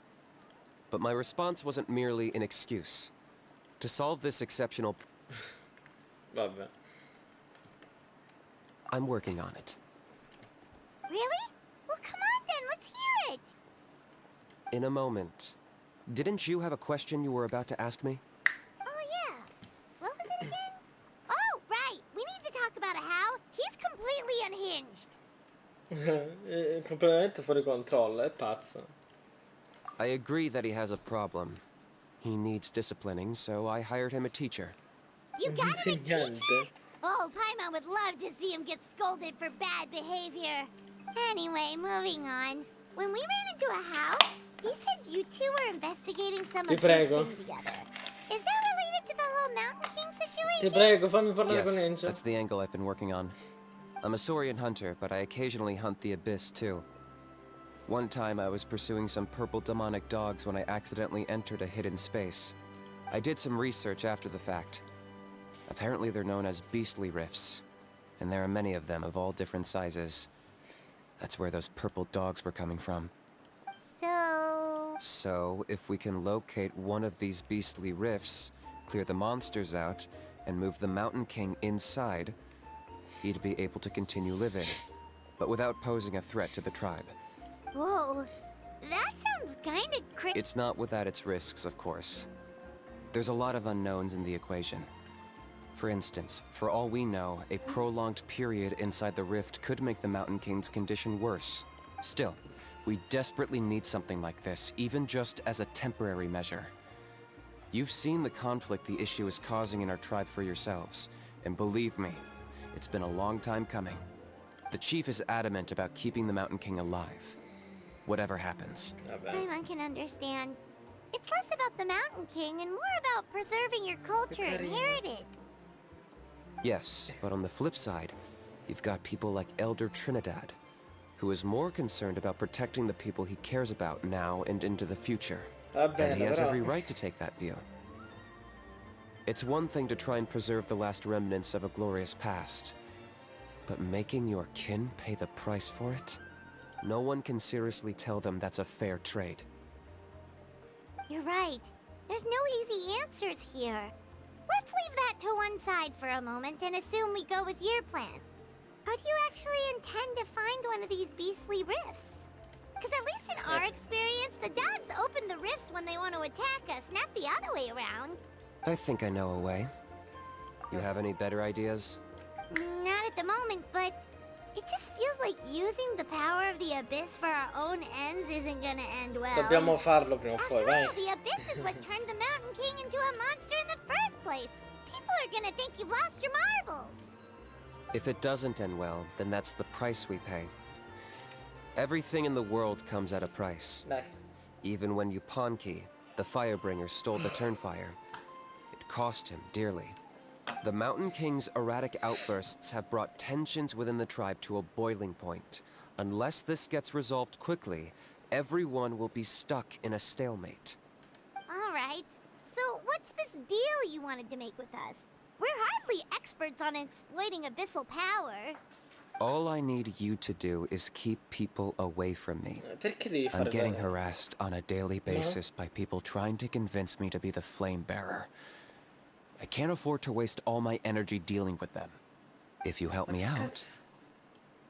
G: But my response wasn't merely an excuse. To solve this exceptional...
A: Vabbè.
G: I'm working on it.
D: Really? Well, come on then, let's hear it.
G: In a moment. Didn't you have a question you were about to ask me?
D: Oh yeah. unhinged.
A: È completamente fuori controllo, è pazzo.
G: I agree that he has a problem. He needs disciplining, so I hired him a teacher.
D: You got him a teacher?
A: Insegnante.
D: Oh, Paimon would love to see him get scolded for bad behavior. Anyway, moving on. When we ran into a house, he said you two were investigating some
A: Ti
D: of this
A: prego.
D: thing together. Is that related to the whole Mountain King
A: Ti
D: situation?
A: prego, fammi parlare con
G: Yes,
A: Angel.
G: that's the angle I've been working on. I'm a Saurian hunter, but I occasionally hunt the Abyss too. One time I was pursuing some purple demonic dogs when I accidentally entered a hidden space. I did some research after the fact. Apparently they're known as beastly rifts, and there are many of them of all different sizes. That's where those purple dogs were coming from. So, if we can locate one of these beastly rifts, clear the monsters out, and move the Mountain King inside, he'd be able to continue living, but without posing a threat to the tribe.
D: Whoa, that sounds kinda crazy.
G: It's not without its risks, of course. There's a lot of unknowns in the equation. For instance, for all we know, a prolonged period inside the rift could make the Mountain King's condition worse. Still, we desperately need something like this, even just as a temporary measure. You've seen the conflict the issue is causing in our tribe for yourselves, and believe me, it's been a long time coming. The chief is adamant about keeping the Mountain King alive, whatever happens.
A: Vabbè.
D: Paimon can understand. It's less about the Mountain King and more about preserving your culture and
A: carino.
D: heritage.
G: Yes, but on the flip side, you've got people like Elder Trinidad, who is more concerned about protecting the people he cares about now and into the future.
A: Va
G: And
A: bene,
G: he has
A: però.
G: every right to take that view. It's one thing to try and preserve the last remnants of a glorious past, but making your kin pay the price for it? No one can seriously tell them that's a fair trade.
D: You're right. There's no easy answers here. Let's leave that to one side for a moment and assume we go with your plan. How do you actually intend to find one of these beastly rifts? Because at least in our experience, the dogs open the rifts when they want to attack us, not the other way around.
G: I think I know a way. You have any better ideas?
D: Not at the moment, but it just feels like using the power of the Abyss for our own ends isn't gonna end well.
A: Dobbiamo farlo prima o poi,
D: After
A: vai.
D: all, the Abyss is what turned the Mountain King into a monster in the first place. People are gonna think you've lost your marbles.
G: If it doesn't end well, then that's the price we pay. Everything in the world comes at a price.
A: Dai.
G: Even when Yupanqui, the Firebringer, stole the Turnfire, it cost him dearly. The Mountain King's erratic outbursts have brought tensions within the tribe to a boiling point. Unless this gets resolved quickly, everyone will be stuck in a stalemate.
D: All right. So what's this deal you wanted to make with us? We're hardly experts on exploiting abyssal power.
G: All I need you to do is keep people away from me.
A: Perché devi
G: I'm
A: fare
G: getting
A: bene?
G: harassed on a daily basis by people trying to convince me to be the flame bearer. I can't afford to waste all my energy dealing with them. If you help me out,
A: Cazzo.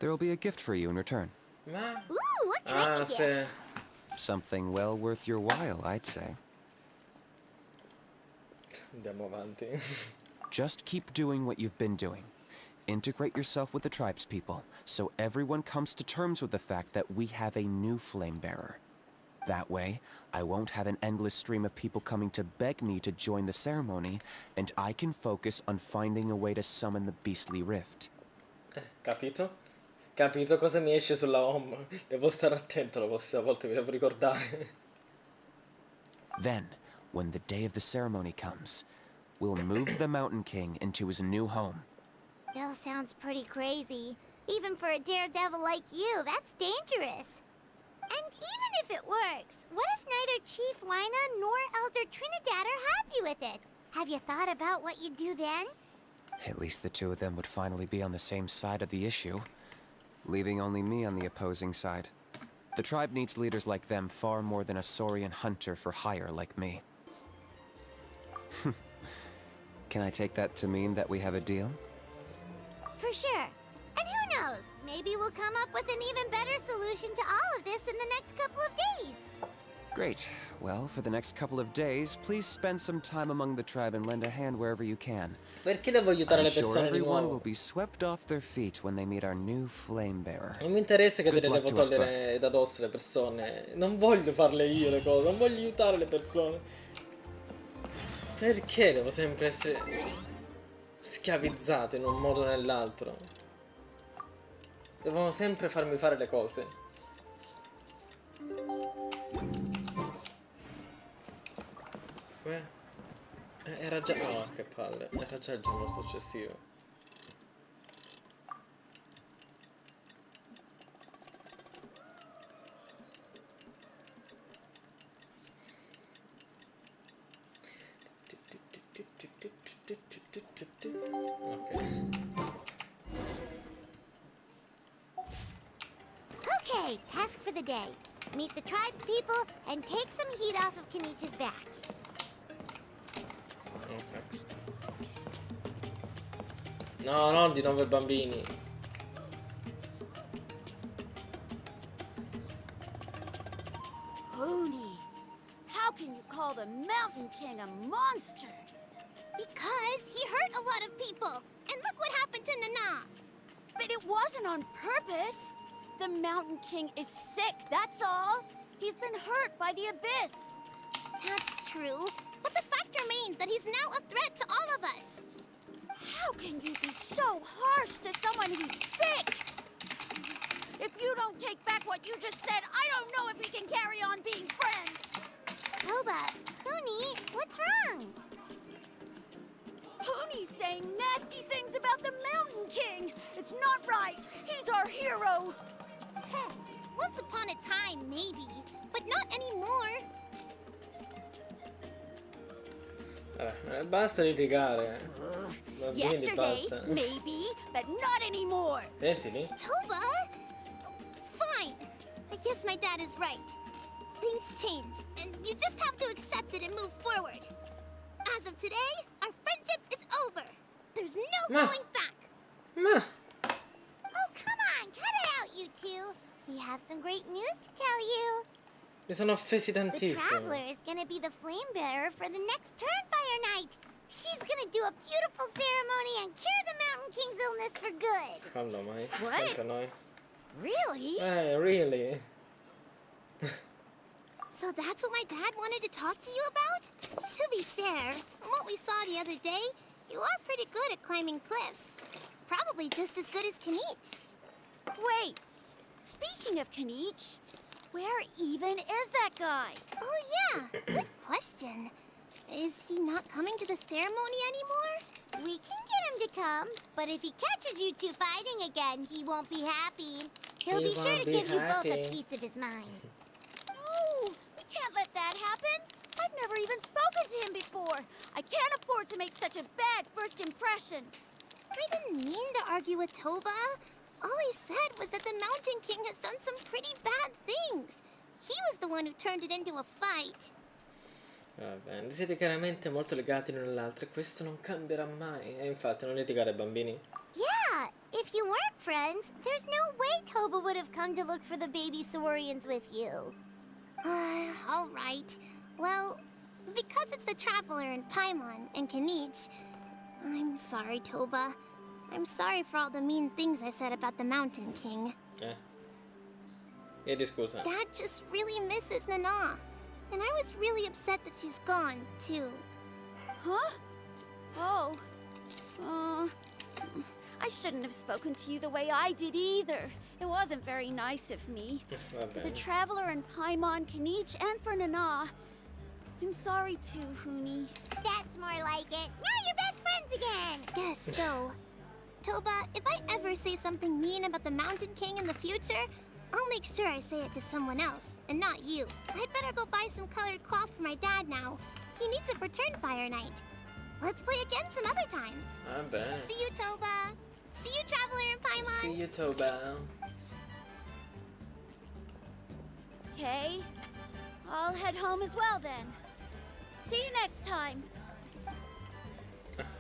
G: there will be a gift for you in return.
A: Ma...
D: Ooh, what kind
A: Ah,
D: of gift?
A: aspetta.
G: Something well worth your while, I'd say.
A: Andiamo avanti.
G: Just keep doing what you've been doing. Integrate yourself with the tribespeople, so everyone comes to terms with the fact that we have a new flame bearer. That way, I won't have an endless stream of people coming to beg me to join the ceremony, and I can focus on finding a way to summon the beastly rift.
A: Capito? Capito cosa mi esce sulla home? Devo stare attento la prossima volta, vi devo ricordare.
G: Then, when the day of the ceremony comes, we'll move the Mountain King into his new home.
D: Still sounds pretty crazy. Even for a daredevil like you, that's dangerous. And even if it works, what if neither Chief Wyna nor Elder Trinidad are happy with it? Have you thought about what you'd do then?
G: At least the two of them would finally be on the same side of the issue, leaving only me on the opposing side. The tribe needs leaders like them far more than a Saurian hunter for hire like me. Can I take that to mean that we have a deal?
D: For sure. And who knows, maybe we'll come up with an even better solution to all of this in the next couple of days.
G: Great. Well, for the next couple of days, please spend some time among the tribe and lend a hand wherever you can.
A: Perché devo aiutare
G: I'm
A: le
G: sure
A: persone di
G: everyone will
A: nuovo?
G: be swept off their feet when they meet our new flame bearer.
A: Non mi interessa che te
G: Good
A: le
G: luck
A: devo
G: to us
A: togliere da addosso le persone. Non voglio farle io le cose, non voglio aiutare le persone. Perché devo sempre essere schiavizzato in un modo o nell'altro? Devono sempre farmi fare le cose. Era già... No, che palle. Era già il giorno successivo.
D: Okay, task for the day. Meet the tribe's people and take some heat off of Kinich's back.
A: Ok. No, non di 9 bambini.
C: Hoonie, how can you call the Mountain King a monster?
B: Because he hurt a lot of people. And look what happened to Nana.
C: But it wasn't on purpose. The Mountain King is sick, that's all. He's been hurt by the abyss.
B: That's true. But the fact remains that he's now a threat to all of us.
C: How can you be so harsh to someone who's sick? If you don't take back what you just said, I don't know if we can carry on being friends.
D: Toba, Kuni, what's wrong?
C: Hoonie's saying nasty things about the Mountain King. It's not right. He's our hero.
B: Once upon a time, maybe. But not anymore.
A: Basta litigare. Bambini,
C: Yesterday,
A: basta.
C: maybe, but not anymore.
A: Sentili?
B: Toba? Fine. I guess my dad is right. Things change, and you just have to accept it and move forward. As of today, our friendship is over. There's no
A: Ma.
B: going back.
A: Ma.
D: Oh, come on, cut it out, you two. We have some great news to tell you.
A: Mi sono offesi
D: The
A: tantissimo.
D: Traveler is gonna be the flame bearer for the next Turnfire night. She's gonna do a beautiful ceremony and cure the Mountain King's illness for good.
A: Quando mai?
C: What?
A: Sempre noi.
C: Really?
A: Really?
B: So that's what my dad wanted to talk to you about? To be fair, from what we saw the other day, you are pretty good at climbing cliffs. Probably just as good as Kinich.
C: Wait. Speaking of Kinich, where even is that guy?
B: Oh yeah, good question. Is he not coming to the ceremony anymore?
D: We can get him to come, but if he catches you two fighting again, he won't be happy. He'll
A: He
D: be sure
A: won't
D: to
A: be
D: give you both a
A: happy.
D: piece of his mind.
C: No, we can't let that happen. I've never even spoken to him before. I can't afford to make such a bad first impression.
B: I didn't mean to argue with Toba. All I said was that the Mountain King has done some pretty bad things. He was the one who turned it into a fight.
A: Va bene, siete chiaramente molto legati l'uno all'altro e questo non cambierà mai. E infatti non litigare, bambini.
D: Yeah, if you weren't friends, there's no way Toba would have come to look for the baby Saurians with you.
B: All right. Well, because it's the Traveler and Paimon and Kinich, I'm sorry, Toba. I'm sorry for all the mean things I said about the Mountain King.
A: Chiedi scusa.
B: Dad just really misses Nana. And I was really upset that she's gone, too.
C: Huh? Oh. I shouldn't have spoken to you the way I did either. It wasn't very nice of me.
A: Va
C: For the
A: bene.
C: Traveler and Paimon, Kinich, and for Nana. I'm sorry too, Hoonie.
D: That's more like it. Now you're best friends again.
B: Guess so. Toba, if I ever say something mean about the Mountain King in the future, I'll make sure I say it to someone else, and not you. I'd better go buy some colored cloth for my dad now. He needs it for Turnfire night. Let's play again some other time.
A: Va bene.
B: See you, Toba. See you, Traveler and Paimon.
A: See you, Toba.
C: Okay. I'll head home as well then. See you next time.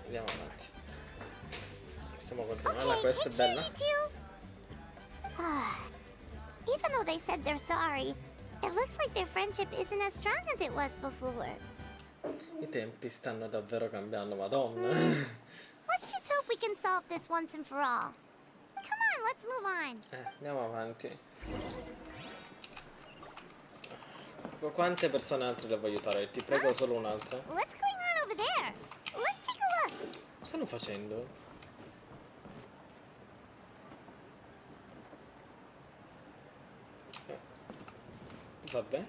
A: Andiamo avanti. Possiamo continuare.
D: Okay,
A: Questa è
D: take care,
A: bella.
D: you two. Even though they said they're sorry,
B: It looks like their friendship isn't as strong as it was before.
A: I tempi stanno davvero cambiando, madonna.
B: Let's just hope we can solve this once and for all. Come on, let's move on.
A: Andiamo avanti. Quante persone altre devo aiutare? Ti prego, solo un'altra.
B: What's going on over there? Let's take a look.
A: Cosa stanno facendo? Vabbè.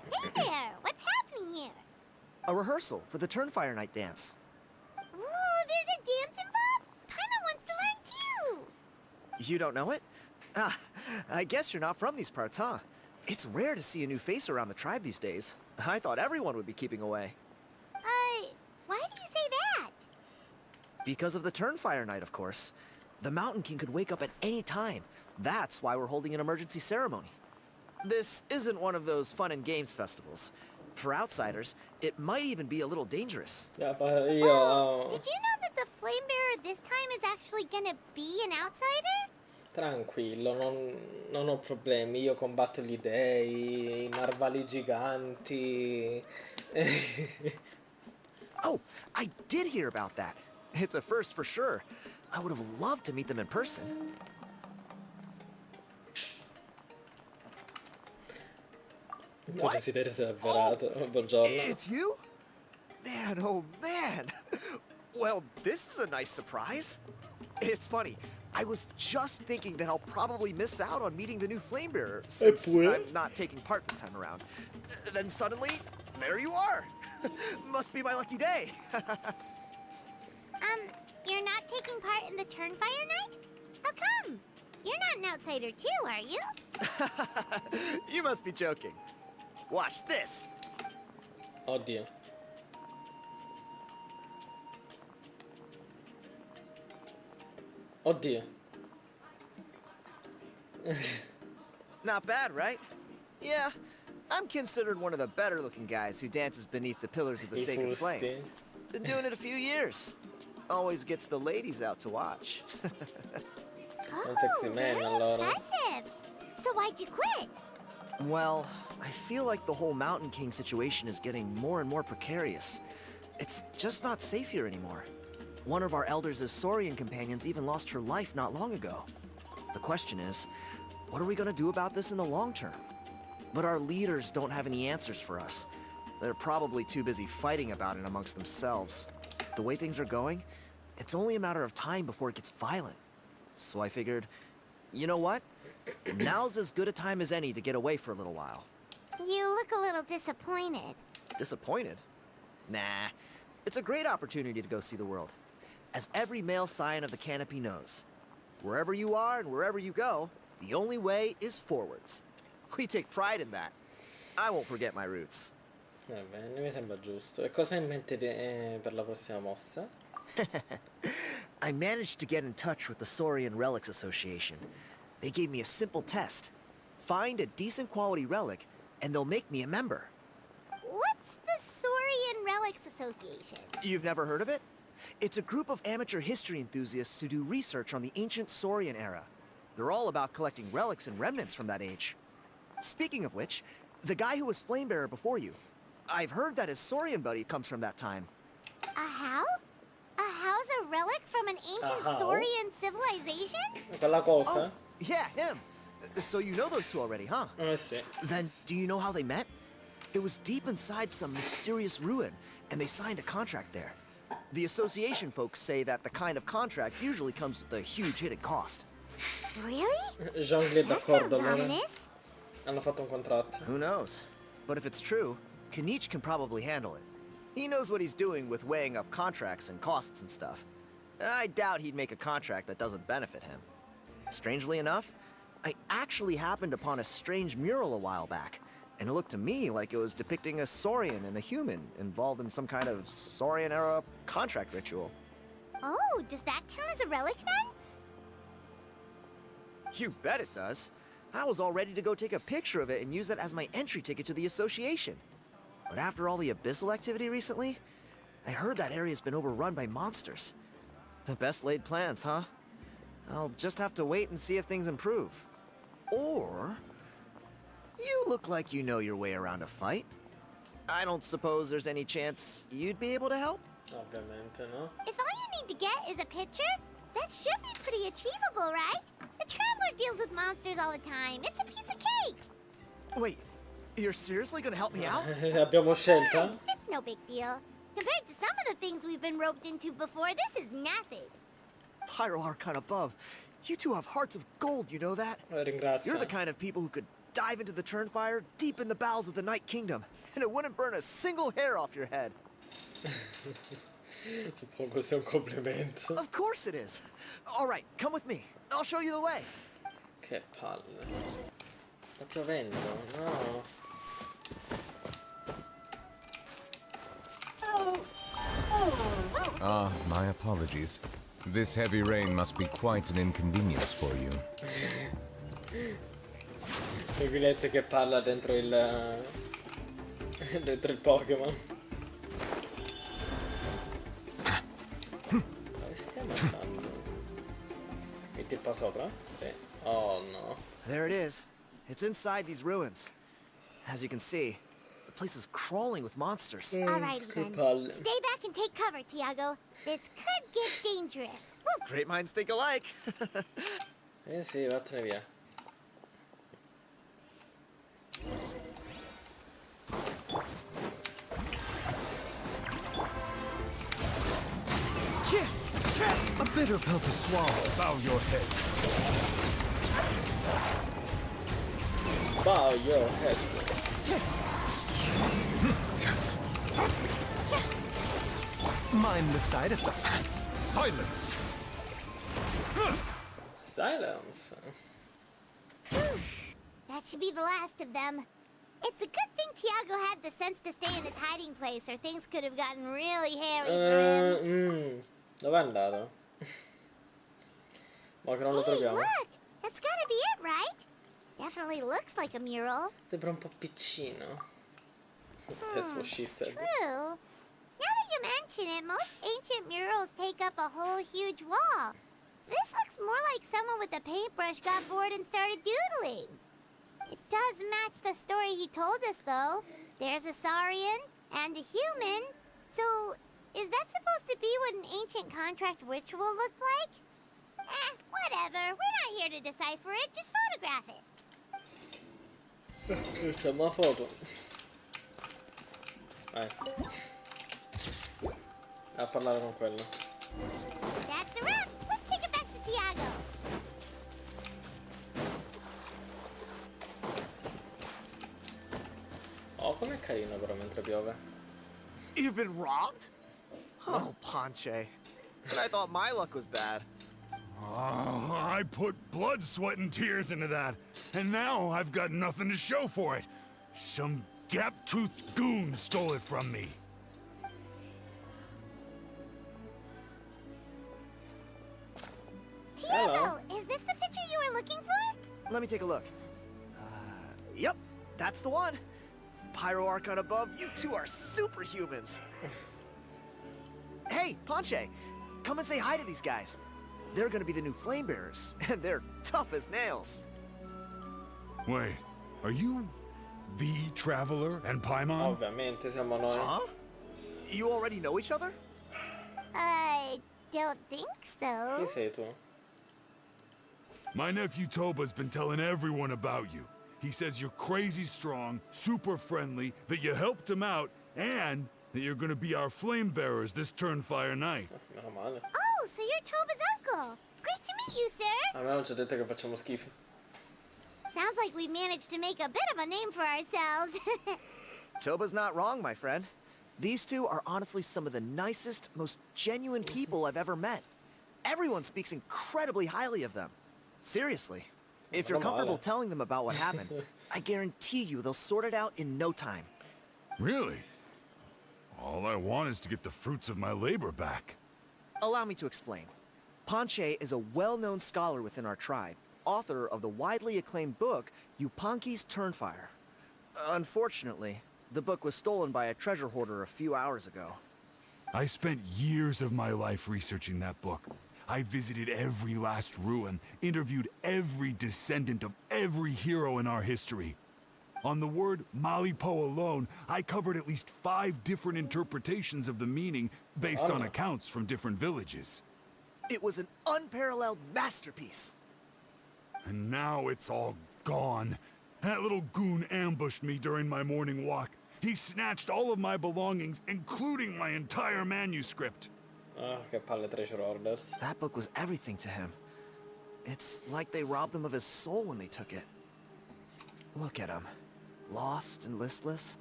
B: Hey there, what's happening here?
J: A rehearsal for the Turnfire Night dance.
B: Ooh, there's a dance involved? Paimon wants to learn too.
J: You don't know it? Ah, I guess you're not from these parts, huh? It's rare to see a new face around the tribe these days. I thought everyone would be keeping away.
B: Why do you say that?
J: Because of the Turnfire Night, of course. The Mountain King could wake up at any time. That's why we're holding an emergency ceremony. This isn't one of those fun and games festivals. For outsiders, it might even be a little dangerous.
A: Io...
B: Did you know that the Flame Bearer this time is actually gonna be an outsider?
A: Tranquillo, non ho problemi. Io combatto gli dei, i narvali giganti.
J: Oh, I did hear about that. It's a first for sure. I would have loved to meet them in person.
A: Il tuo desiderio si è avverato. Buongiorno.
J: It's you? Man, oh man. Well, this is a nice surprise. It's funny. I was just thinking that I'll probably miss out on meeting the new Flame Bearer since I'm not taking part this time around. Then suddenly, there you are. Must be my lucky day.
B: You're not taking part in the Turnfire Night? How come? You're not an outsider too, are you?
J: You must be joking. Watch this.
A: Oddio. Oddio.
J: Not bad, right? Yeah, I'm considered one of the better looking guys who dances beneath the pillars of the
A: I
J: sacred flame.
A: fusti.
J: Been doing it a few years. Always gets the ladies out to watch.
B: Oh,
A: sexy man,
B: very
A: allora.
B: impressive. So why'd you quit?
J: Well, I feel like the whole Mountain King situation is getting more and more precarious. It's just not safe here anymore. One of our elders' Saurian companions even lost her life not long ago. The question is, what are we gonna do about this in the long term? But our leaders don't have any answers for us. They're probably too busy fighting about it amongst themselves. The way things are going, it's only a matter of time before it gets violent. So I figured, you know what? Now's as good a time as any to get away for a little while.
B: You look a little disappointed.
J: Disappointed? Nah. It's a great opportunity to go see the world. As every male scion of the canopy knows, wherever you are and wherever you go, the only way is forwards. We take pride in that. I won't forget my roots.
A: Va bene, mi sembra giusto. E cosa hai in mente per la prossima mossa?
J: I managed to get in touch with the Saurian Relics Association. They gave me a simple test. Find a decent quality relic, and they'll make me a member.
B: What's the Saurian Relics Association?
J: You've never heard of it? It's a group of amateur history enthusiasts who do research on the ancient Saurian era. They're all about collecting relics and remnants from that age. Speaking of which, the guy who was Flamebearer before you, I've heard that his Saurian buddy comes from that time.
B: A how? A how's a relic from an ancient
A: how?
B: Saurian civilization?
A: Quella cosa?
J: Yeah, him. So you know those two already, huh?
A: Sì.
J: Then, do you know how they met? It was deep inside some mysterious ruin, and they signed a contract there. The association folks say that the kind of contract usually comes with a huge hidden cost.
B: Really?
A: Jean-Claude
B: That
A: d'accordo,
B: sounds
A: allora.
B: ominous.
A: Hanno fatto un contratto.
J: Who knows? But if it's true, Kinich can probably handle it. He knows what he's doing with weighing up contracts and costs and stuff. I doubt he'd make a contract that doesn't benefit him. Strangely enough, I actually happened upon a strange mural a while back, and it looked to me like it was depicting a Saurian and a human involved in some kind of Saurian-era contract ritual.
B: Oh, does that count as a relic then?
J: You bet it does. I was all ready to go take a picture of it and use that as my entry ticket to the association. But after all the abyssal activity recently, I heard that area's been overrun by monsters. The best laid plans, huh? I'll just have to wait and see if things improve. Or... you look like you know your way around a fight. I don't suppose there's any chance you'd be able to help?
A: Ovviamente no.
D: If all you need to get is a picture, that should be pretty achievable, right? The Traveler deals with monsters all the time. It's a piece of cake.
J: Wait, you're seriously gonna help me out?
A: Abbiamo scelta?
D: It's no big deal. Compared to some of the things we've been roped into before, this is nothing.
J: Pyro Archon above. You two have hearts of gold, you know that?
A: Ringrazio.
J: You're the kind of people who could dive into the Turnfire deep in the bowels of the Night Kingdom, and it wouldn't burn a single hair off your head.
A: Suppongo sia un complimento.
J: Of course it is. All right, come with me. I'll show you the way.
A: Che palle. Sta piovendo, no.
I: Ah, my apologies. This heavy rain must be quite an inconvenience for you.
A: Mivilette che parla dentro il dentro il Pokémon. Dove stiamo andando? Metti qua sopra? Sì. Oh no.
J: There it is. It's inside these ruins. As you can see, the place is crawling with monsters.
D: Alrighty
A: Che
D: then.
A: palle.
D: Stay back and take cover, Tiago. This could get dangerous. Woo!
J: Great minds think alike.
A: Sì, vattene via.
H: A bitter pill to swallow.
I: Bow your head.
A: Bow your head.
H: Mind the side effect.
I: Silence!
A: Silence.
D: That should be the last of them. It's a good thing Tiago had the sense to stay in his hiding place, or things could have gotten really hairy for him.
A: Dove è andato? Ma che non lo
D: Hey,
A: troviamo.
D: look! That's gotta be it, right? Definitely looks like a mural.
A: Sembra un po' piccino. That's what she said.
D: True. Now that you mention it, most ancient murals take up a whole huge wall. This looks more like someone with a paintbrush got bored and started doodling. It does match the story he told us, though. There's a Saurian and a human. So, is that supposed to be what an ancient contract ritual looked like? Whatever. We're not here to decipher it. Just photograph it.
A: Questa è una foto. A parlare con quello.
D: That's a wrap. Let's take it back to Tiago.
A: Oh, com'è carino però mentre piove.
J: You've been robbed? Oh, Ponche. And I thought my luck was bad.
E: Oh, I put blood, sweat, and tears into that, and now I've got nothing to show for it. Some gap-toothed goon stole it from me.
D: Tiago, is this the picture you were looking for?
J: Let me take a look. Yep, that's the one. Pyro Archon above, you two are superhumans. Hey, Ponche, come and say hi to these guys. They're gonna be the new flame bearers, and they're tough as nails.
E: Wait, are you the Traveler and Paimon?
A: Ovviamente siamo noi.
J: Huh? You already know each other?
D: I don't think so.
A: Chi sei tu?
E: My nephew Toba's been telling everyone about you. He says you're crazy strong, super friendly, that you helped him out, and that you're gonna be our flame bearers this Turnfire night.
A: Meno male.
D: Oh, so you're Toba's uncle. Great to meet you, sir.
A: A me non ci ha detto che facciamo schifo.
D: Sounds like we managed to make a bit of a name for ourselves.
J: Toba's not wrong, my friend. These two are honestly some of the nicest, most genuine people I've ever met. Everyone speaks incredibly highly of them. Seriously. If you're comfortable telling them about what happened, I guarantee you they'll sort it out in no time.
E: Really? All I want is to get the fruits of my labor back.
J: Allow me to explain. Ponche is a well-known scholar within our tribe, author of the widely acclaimed book, Yupanqui's Turnfire. Unfortunately, the book was stolen by a treasure hoarder a few hours ago.
E: I spent years of my life researching that book.
K: I visited every last ruin, interviewed every descendant of every hero in our history. On the word Malipo alone, I covered at least 5 different interpretations of the meaning based on accounts from different villages.
J: It was an unparalleled masterpiece.
K: And now it's all gone. That little goon ambushed me during my morning walk. He snatched all of my belongings, including my entire manuscript.
A: Ah, che palle treasure orders.
J: That book was everything to him. It's like they robbed him of his soul when they took it. Look at him. Lost and listless.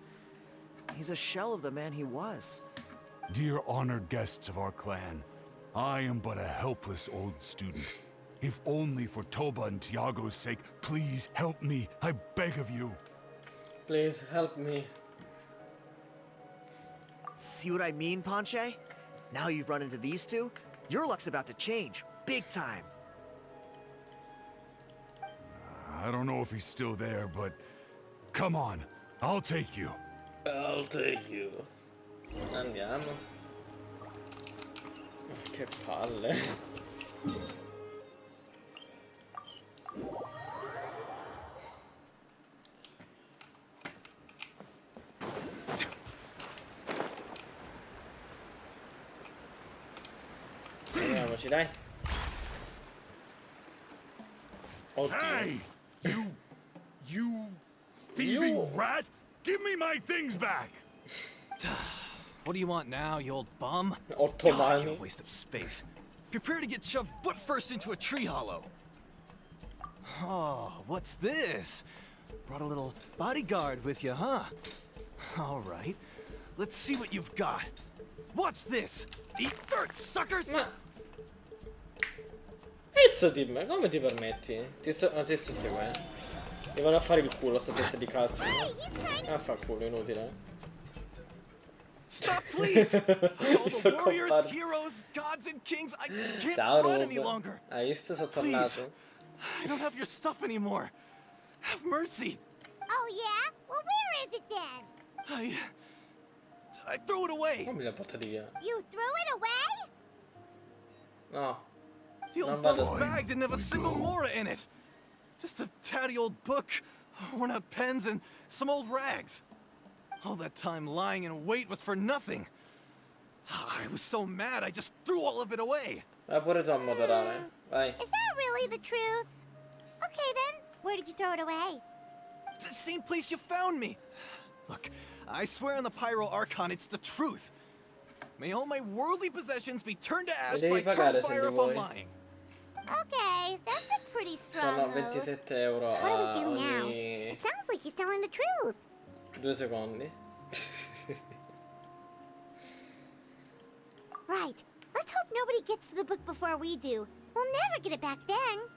J: He's a shell of the man he was.
K: Dear honored guests of our clan, I am but a helpless old student. If only for Toba and Tiago's sake, please help me. I beg of you.
A: Please help me.
J: See what I mean, Ponche? Now you've run into these two, your luck's about to change. Big time.
K: I don't know if he's still there, but come on, I'll take you.
A: I'll take you. Andiamo. Che palle. Andiamoci, dai. Oddio.
K: Hey! You thieving rat! Give me my things back!
L: What do you want now, you old bum?
A: Ottomani.
L: God, you're a waste of space. Prepare to get shoved butt first into a tree hollow. Oh, what's this? Brought a little bodyguard with you, huh? All right. Let's see what you've got. What's this? Eat dirt, suckers!
A: Ma... Pizzati, ma come ti permetti? Non ti sto seguendo. Mi vanno a fare il culo sta testa di cazzo. Ah, fa culo, inutile.
L: Stop, please! All the warriors, heroes, gods, and kings, I can't run any longer.
A: Hai visto? Sono
L: Please,
A: tornato.
L: I don't have your stuff anymore. Have mercy.
D: Oh, yeah? Well, where is it then?
L: I threw it away.
A: Come me l'ha portata via?
D: You threw it away?
A: No.
L: The old
A: Non vado.
L: bubble bag didn't have a single Mora in it. Just a tatty old book, worn out pens, and some old rags. All that time lying in wait was for nothing. I was so mad, I just threw all of it away.
A: Vai pure tu a moderare. Vai.
D: Is that really the truth? Okay, then. Where did you throw it away?
L: The same place you found me. Look, I swear on the Pyro Archon, it's the truth. May all my worldly possessions be turned to ash by Turnfire if I'm lying.
D: Okay, that's a pretty strong
A: Sono
D: oath.
A: 27 euro
D: What do we do now?
A: ogni
D: It sounds like he's telling the truth.
A: 2 secondi.
D: Right. Let's hope nobody gets to the book before we do. We'll never get it back then.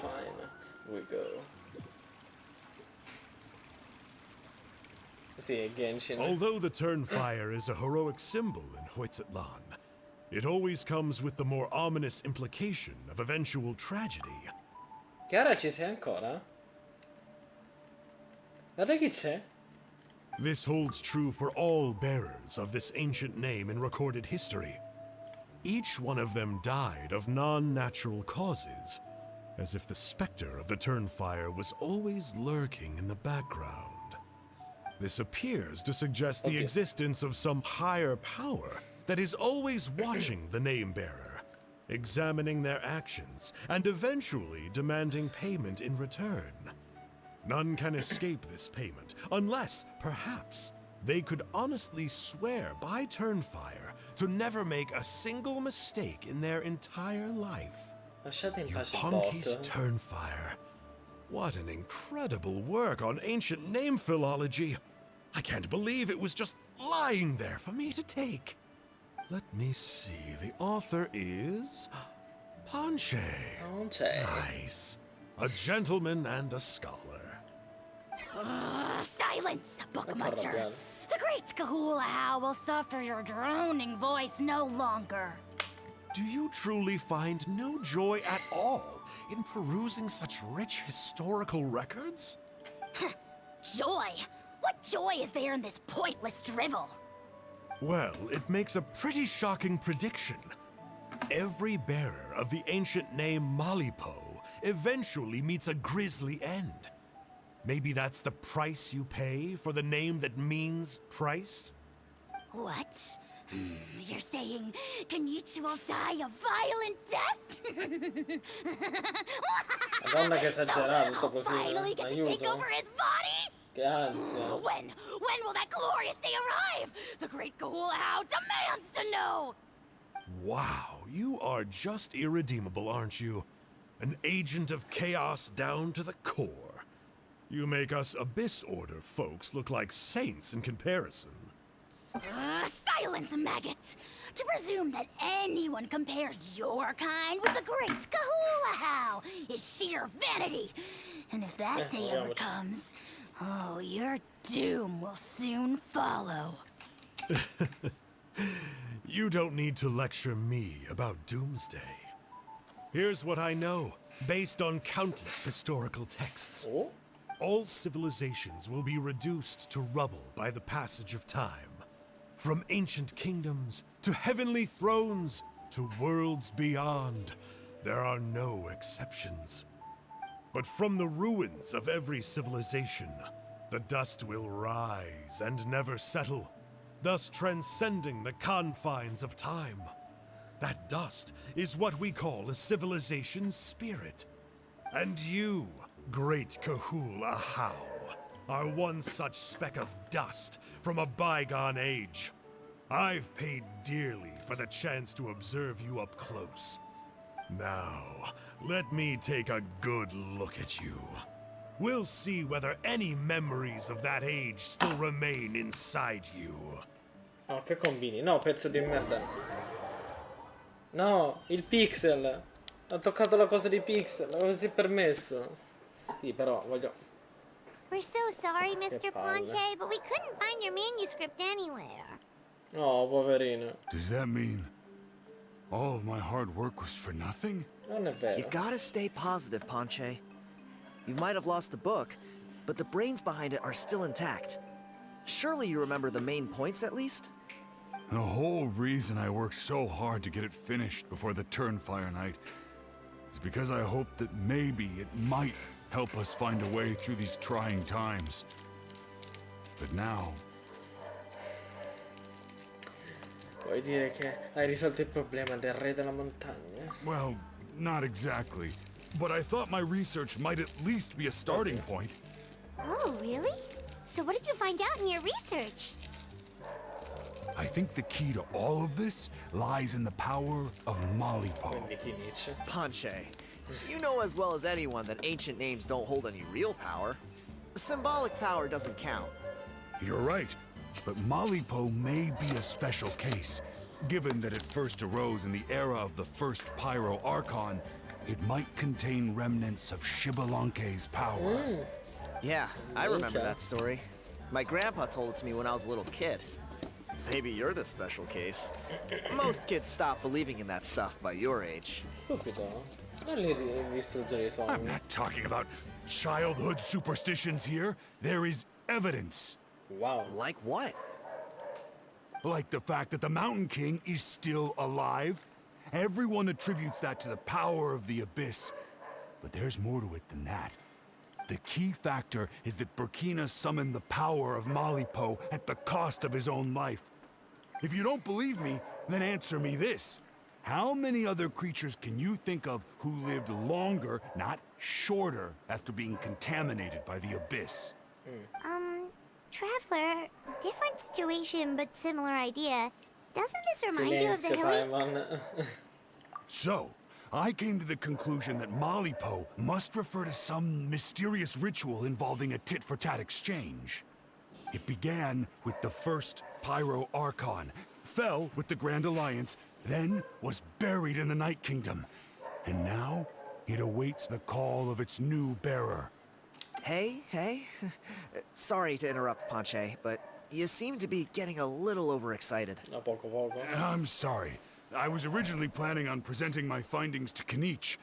A: Fine. We go. Sì, Genshin.
E: Although the Turnfire is a heroic symbol in Hoytzatlan, it always comes with the more ominous implication of eventual tragedy.
A: Chiara, ci sei ancora? Guarda chi c'è.
E: This holds true for all bearers of this ancient name in recorded history. Each one of them died of non-natural causes, as if the specter of the Turnfire was always lurking in the background. This appears to suggest the existence of some higher power that is always watching the name-bearer, examining their actions, and eventually demanding payment in return. None can escape this payment, unless, perhaps, they could honestly swear by Turnfire to never make a single mistake in their entire life.
A: Lasciate in
E: You
A: pace il
E: Punky's
A: bot.
E: Turnfire. What an incredible work on ancient name philology. I can't believe it was just lying there for me to take. Let me see. The author is Ponche.
A: Ponche.
E: Nice. A gentleman and a scholar.
D: Silence, book
A: That's
D: muncher.
A: horrible.
D: The great Kahula will suffer your droning voice no longer.
E: Do you truly find no joy at all in perusing such rich historical records?
D: Joy? What joy is there in this pointless drivel?
E: Well, it makes a pretty shocking prediction. Every bearer of the ancient name Malipo eventually meets a grisly end. Maybe that's the price you pay for the name that means price?
D: What? You're saying Kinich will die a violent death?
A: Madonna che esagerato sto
D: So
A: così,
D: finally get to take
A: aiuto.
D: over his body?
A: Che ansia.
D: When will that glorious day arrive? The great Kahulahau demands to know!
E: Wow, you are just irredeemable, aren't you? An agent of chaos down to the core. You make us Abyss Order folks look like saints in comparison.
D: Silence, maggot! To presume that anyone compares your kind with the great Kahulahau is sheer vanity. And if that day ever comes, oh, your doom will soon follow.
E: You don't need to lecture me about Doomsday. Here's what I know, based on countless historical texts.
A: Oh?
E: All civilizations will be reduced to rubble by the passage of time. From ancient kingdoms to heavenly thrones to worlds beyond, there are no exceptions. But from the ruins of every civilization, the dust will rise and never settle, thus transcending the confines of time. That dust is what we call a civilization's spirit. And you, great Kahulahau, are one such speck of dust from a bygone age. I've paid dearly for the chance to observe you up close. Now, let me take a good look at you. We'll see whether any memories of that age still remain inside you.
A: No, che combini? No, pezzo di merda. No, il pixel. Ha toccato la cosa di pixel. Come si è permesso? Sì, però voglio...
B: We're so sorry, Mr.
A: palle.
B: Ponche, but we couldn't find your manuscript anywhere.
A: No, poverino.
K: Does that mean all of my hard work was for nothing?
A: Non è vero.
J: You gotta stay positive, Ponche. You might have lost the book, but the brains behind it are still intact. Surely you remember the main points at least?
K: The whole reason I worked so hard to get it finished before the Turnfire night is because I hoped that maybe it might help us find a way through these trying times. But now...
A: Vuoi dire che hai risolto il problema del re della montagna?
K: Well, not exactly. But I thought my research might at least be a starting point.
B: Oh, really? So what did you find out in your research?
K: I think the key to all of this lies in the power of Malipo.
A: Quindi Kinich.
J: Ponche, you know as well as anyone that ancient names don't hold any real power. Symbolic power doesn't count.
K: You're right, but Malipo may be a special case. Given that it first arose in the era of the first Pyro Archon, it might contain remnants of Shibalanke's power.
J: Yeah, I remember
A: Okay.
J: that story. My grandpa told it to me when I was a little kid. Maybe you're the special case. Most kids stop believing in that stuff by your age.
A: Stupido. Non li distruggere i
K: I'm
A: sogni.
K: not talking about childhood superstitions here. There is evidence.
A: Wow.
J: Like what?
K: Like the fact that the Mountain King is still alive. Everyone attributes that to the power of the Abyss. But there's more to it than that. The key factor is that Burkina summoned the power of Malipo at the cost of his own life. If you don't believe me, then answer me this. How many other creatures can you think of who lived longer, not shorter, after being contaminated by the Abyss?
B: Traveler, different situation but similar idea. Doesn't this remind you of the
A: Silenzio,
B: hilly...
A: Paimon.
K: So, I came to the conclusion that Malipo must refer to some mysterious ritual involving a tit-for-tat exchange. It began with the first Pyro Archon, fell with the Grand Alliance, then was buried in the Night Kingdom. And now, it awaits the call of its new bearer.
J: Hey. Sorry to interrupt, Ponche, but you seem to be getting a little overexcited.
A: A poco.
K: I'm sorry. I was originally planning on presenting my findings to Kinich.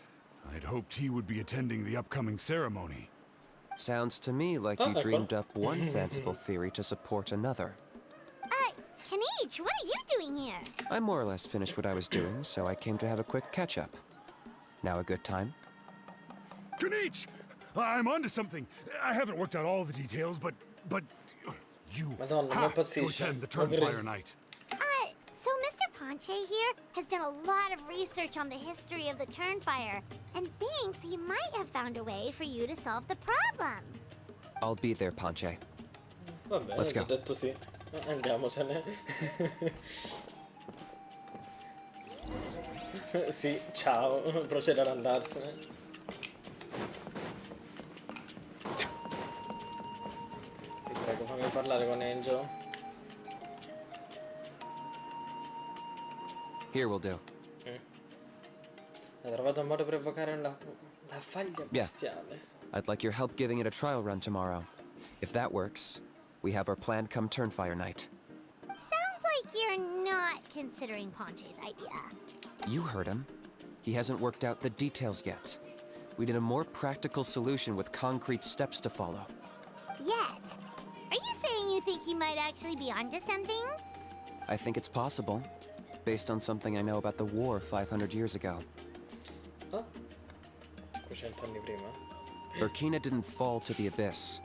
K: I'd hoped he would be attending the upcoming ceremony.
G: Sounds to me like you dreamed up one fanciful theory to support another.
B: Kinich,
D: Kinich, what are you doing here?
G: I more or less finished what I was doing, so I came to have a quick catch-up. Now a good time?
K: Kinich! I'm onto something. I haven't worked out all the details, but you
A: Madonna,
K: have to
A: impazzisce.
K: attend the Turnfire Night.
D: So Mr. Ponche here has done a lot of research on the history of the Turnfire, and thinks he might have found a way for you to solve the problem.
G: I'll be there, Ponche.
A: Vabbè,
G: Let's
A: ho già
G: go.
A: detto sì. Andiamocene. Sì, ciao. Procede ad andarsene. Ti prego, fammi parlare con Angel.
G: Here will do.
A: Hai trovato un modo per evocare la faglia
G: Yeah.
A: bestiale.
G: I'd like your help giving it a trial run tomorrow. If that works, we have our plan come Turnfire Night.
D: Sounds like you're not considering Ponche's idea.
G: You heard him. He hasn't worked out the details yet. We need a more practical solution with concrete steps to follow.
D: Yet. Are you saying you think he might actually be onto something?
G: I think it's possible, based on something I know about the war 500 years ago.
A: Oh? 500 anni prima?
G: Burkina didn't fall to the abyss.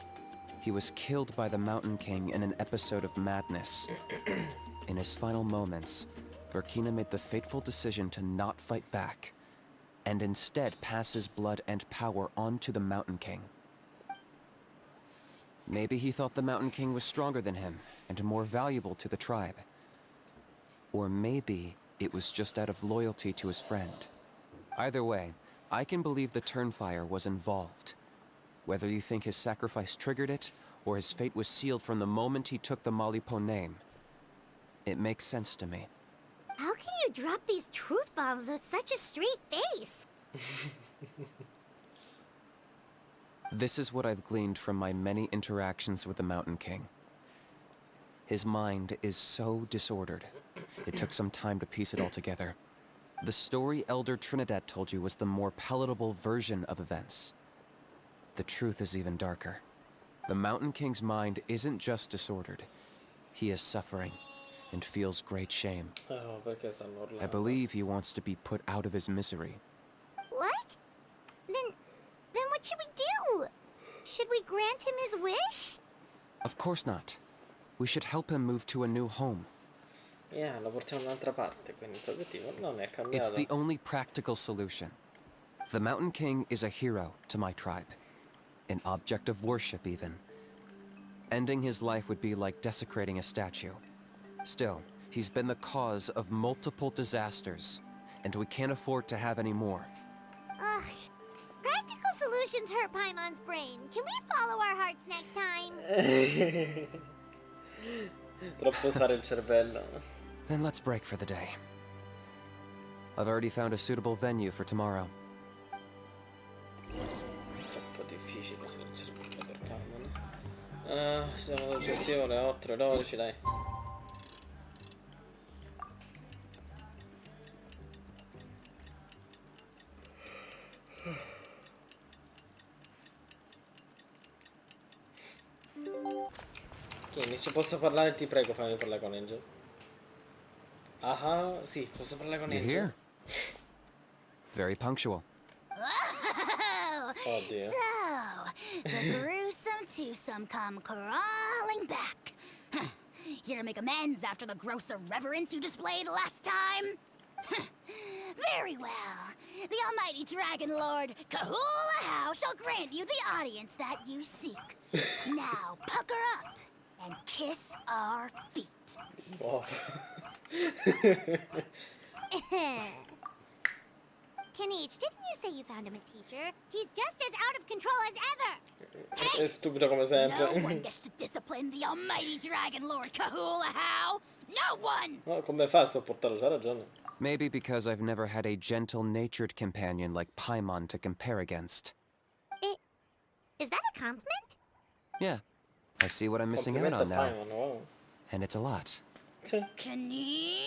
G: He was killed by the Mountain King in an episode of madness. In his final moments, Burkina made the fateful decision to not fight back, and instead pass his blood and power on to the Mountain King. Maybe he thought the Mountain King was stronger than him, and more valuable to the tribe. Or maybe it was just out of loyalty to his friend. Either way, I can believe the Turnfire was involved. Whether you think his sacrifice triggered it, or his fate was sealed from the moment he took the Malipo name, it makes sense to me.
D: How can you drop these truth bombs with such a straight face?
G: This is what I've gleaned from my many interactions with the Mountain King. His mind is so disordered. It took some time to piece it all together. The story Elder Trinidad told you was the more palatable version of events. The truth is even darker. The Mountain King's mind isn't just disordered. He is suffering and feels great shame.
A: Oh, perché stanno urlando?
G: I believe he wants to be put out of his misery.
D: What? Then what should we do? Should we grant him his wish?
G: Of course not. We should help him move to a new home.
A: Yeah, lo portiamo da un'altra parte, quindi il tuo obiettivo non è cambiato.
G: It's the only practical solution. The Mountain King is a hero to my tribe. An object of worship, even. Ending his life would be like desecrating a statue. Still, he's been the cause of multiple disasters, and we can't afford to have any more.
D: Ugh. Practical solutions hurt Paimon's brain. Can we follow our hearts next time?
A: Troppo usare il cervello.
G: Then let's break for the day. I've already found a suitable venue for tomorrow.
A: Troppo difficile usare il cervello per Paimon. Siamo successivo alle 8 e 12, dai. Kinich, posso parlare? Ti prego, fammi parlare con Angel. Ah, sì, posso parlare con
G: You're
A: Angel.
G: here. Very punctual.
A: Oh dear.
D: So, the gruesome twosome come crawling back. Here to make amends after the gross irreverence you displayed last time? Very well. The almighty Dragon Lord Kahula How shall grant you the audience that you seek. Now, pucker up and kiss our feet.
A: Wow.
D: Kinich, didn't you say you found him a teacher? He's just as out of control as ever!
A: È stupido come sempre.
D: No one gets to discipline the almighty Dragon Lord Kahula How! No one!
A: No, come fa a sopportarlo? C'ha ragione.
G: Maybe because I've never had a gentle-natured companion like Paimon to compare against.
D: Is that a compliment?
G: Yeah, I see what I'm missing out on now.
A: Paimon, wow.
G: And it's a lot.
D: Kinich!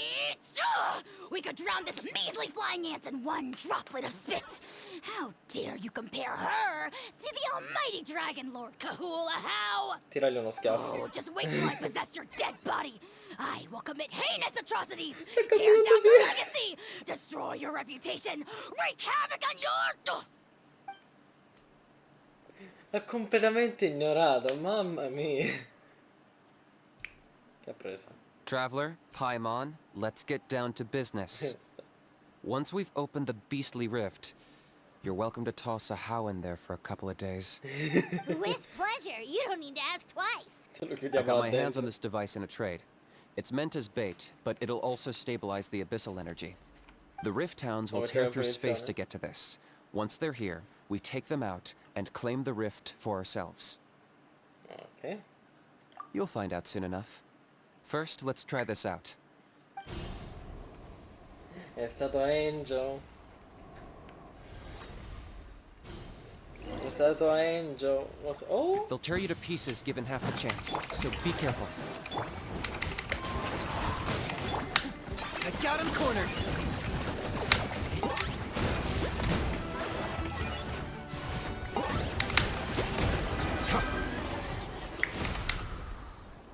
D: We could drown this measly flying ant in one droplet of spit! How dare you compare her to the almighty Dragon Lord Kahula How!
A: Tiragli uno schiaffo.
D: Oh, just wait till I possess your dead body! I will commit heinous atrocities! Tear down your legacy! Destroy your reputation! Wreak havoc on your...
A: L'ha completamente ignorato, mamma mia. Che ha preso?
G: Traveler, Paimon, let's get down to business. Once we've opened the beastly rift, you're welcome to toss a how in there for a couple of days.
D: With pleasure. You don't need to ask twice.
G: I got my hands on this device in a trade. It's meant as bait, but it'll also stabilize the abyssal energy. The rift towns will tear through space to get to this. Once they're here, we take them out and claim the rift for ourselves.
A: Ok.
G: You'll find out soon enough. First, let's try this out.
A: È stato Angel. È stato Angel. Oh!
G: They'll tear you to pieces given half a chance, so be careful.
L: I got him cornered.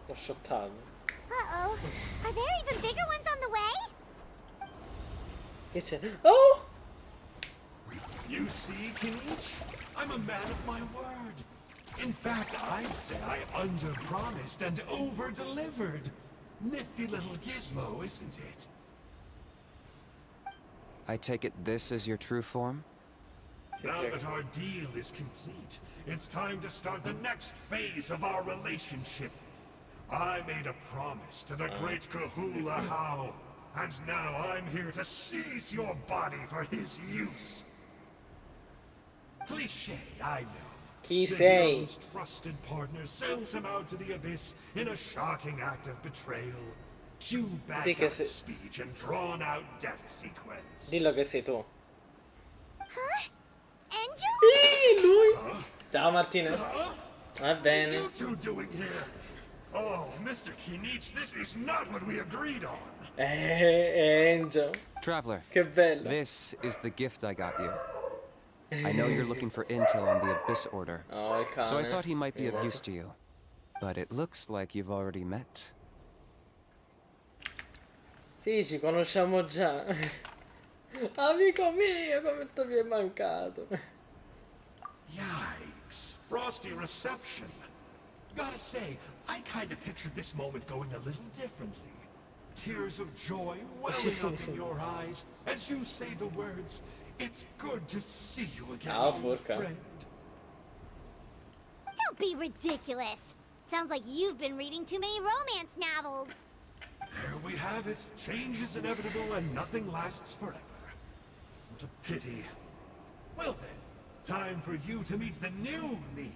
A: L'ho shottato.
D: Uh-oh. Are there even bigger ones on the way?
A: Che c'è? Oh!
E: You see, Kinich? I'm a man of my word. In fact, I'd say I under-promised and over-delivered. Nifty little gizmo, isn't it?
G: I take it this is your true form?
E: Now that our deal is complete, it's time to start the next phase of our relationship. I made a promise to the great Kahula How, and now I'm here to seize your body for his use. Cliché, I know.
A: Chi
E: The
A: sei?
E: hero's trusted partner sends him out to the abyss in a shocking act of betrayal. Cue back
A: Di che
E: up
A: sei-
E: speech and drawn-out death sequence.
A: Dillo che sei tu.
D: Huh? Angel?
A: Lui! Ciao Martina. Va
E: What are
A: bene.
E: you two doing here? Oh, Mr. Kinich, this is not what we agreed on.
A: Angel.
G: Traveler,
A: Che bello.
G: this is the gift I got you. I know you're looking for intel on the Abyss Order,
A: Oh, il cane.
G: so I thought he might be of
A: Aiuto.
G: use to you. But it looks like you've already met.
A: Sì, ci conosciamo già. Amico mio, come mi è mancato.
E: Yikes. Frosty reception. Gotta say, I kinda pictured this moment going a little differently. Tears of joy welling up in your eyes as you say the words, "It's good to see you again,
A: Ciao,
E: old
A: Furka.
E: friend."
D: Don't be ridiculous. Sounds like you've been reading too many romance novels.
E: There we have it. Change is inevitable and nothing lasts forever. What a pity. Well then, time for you to meet the new me.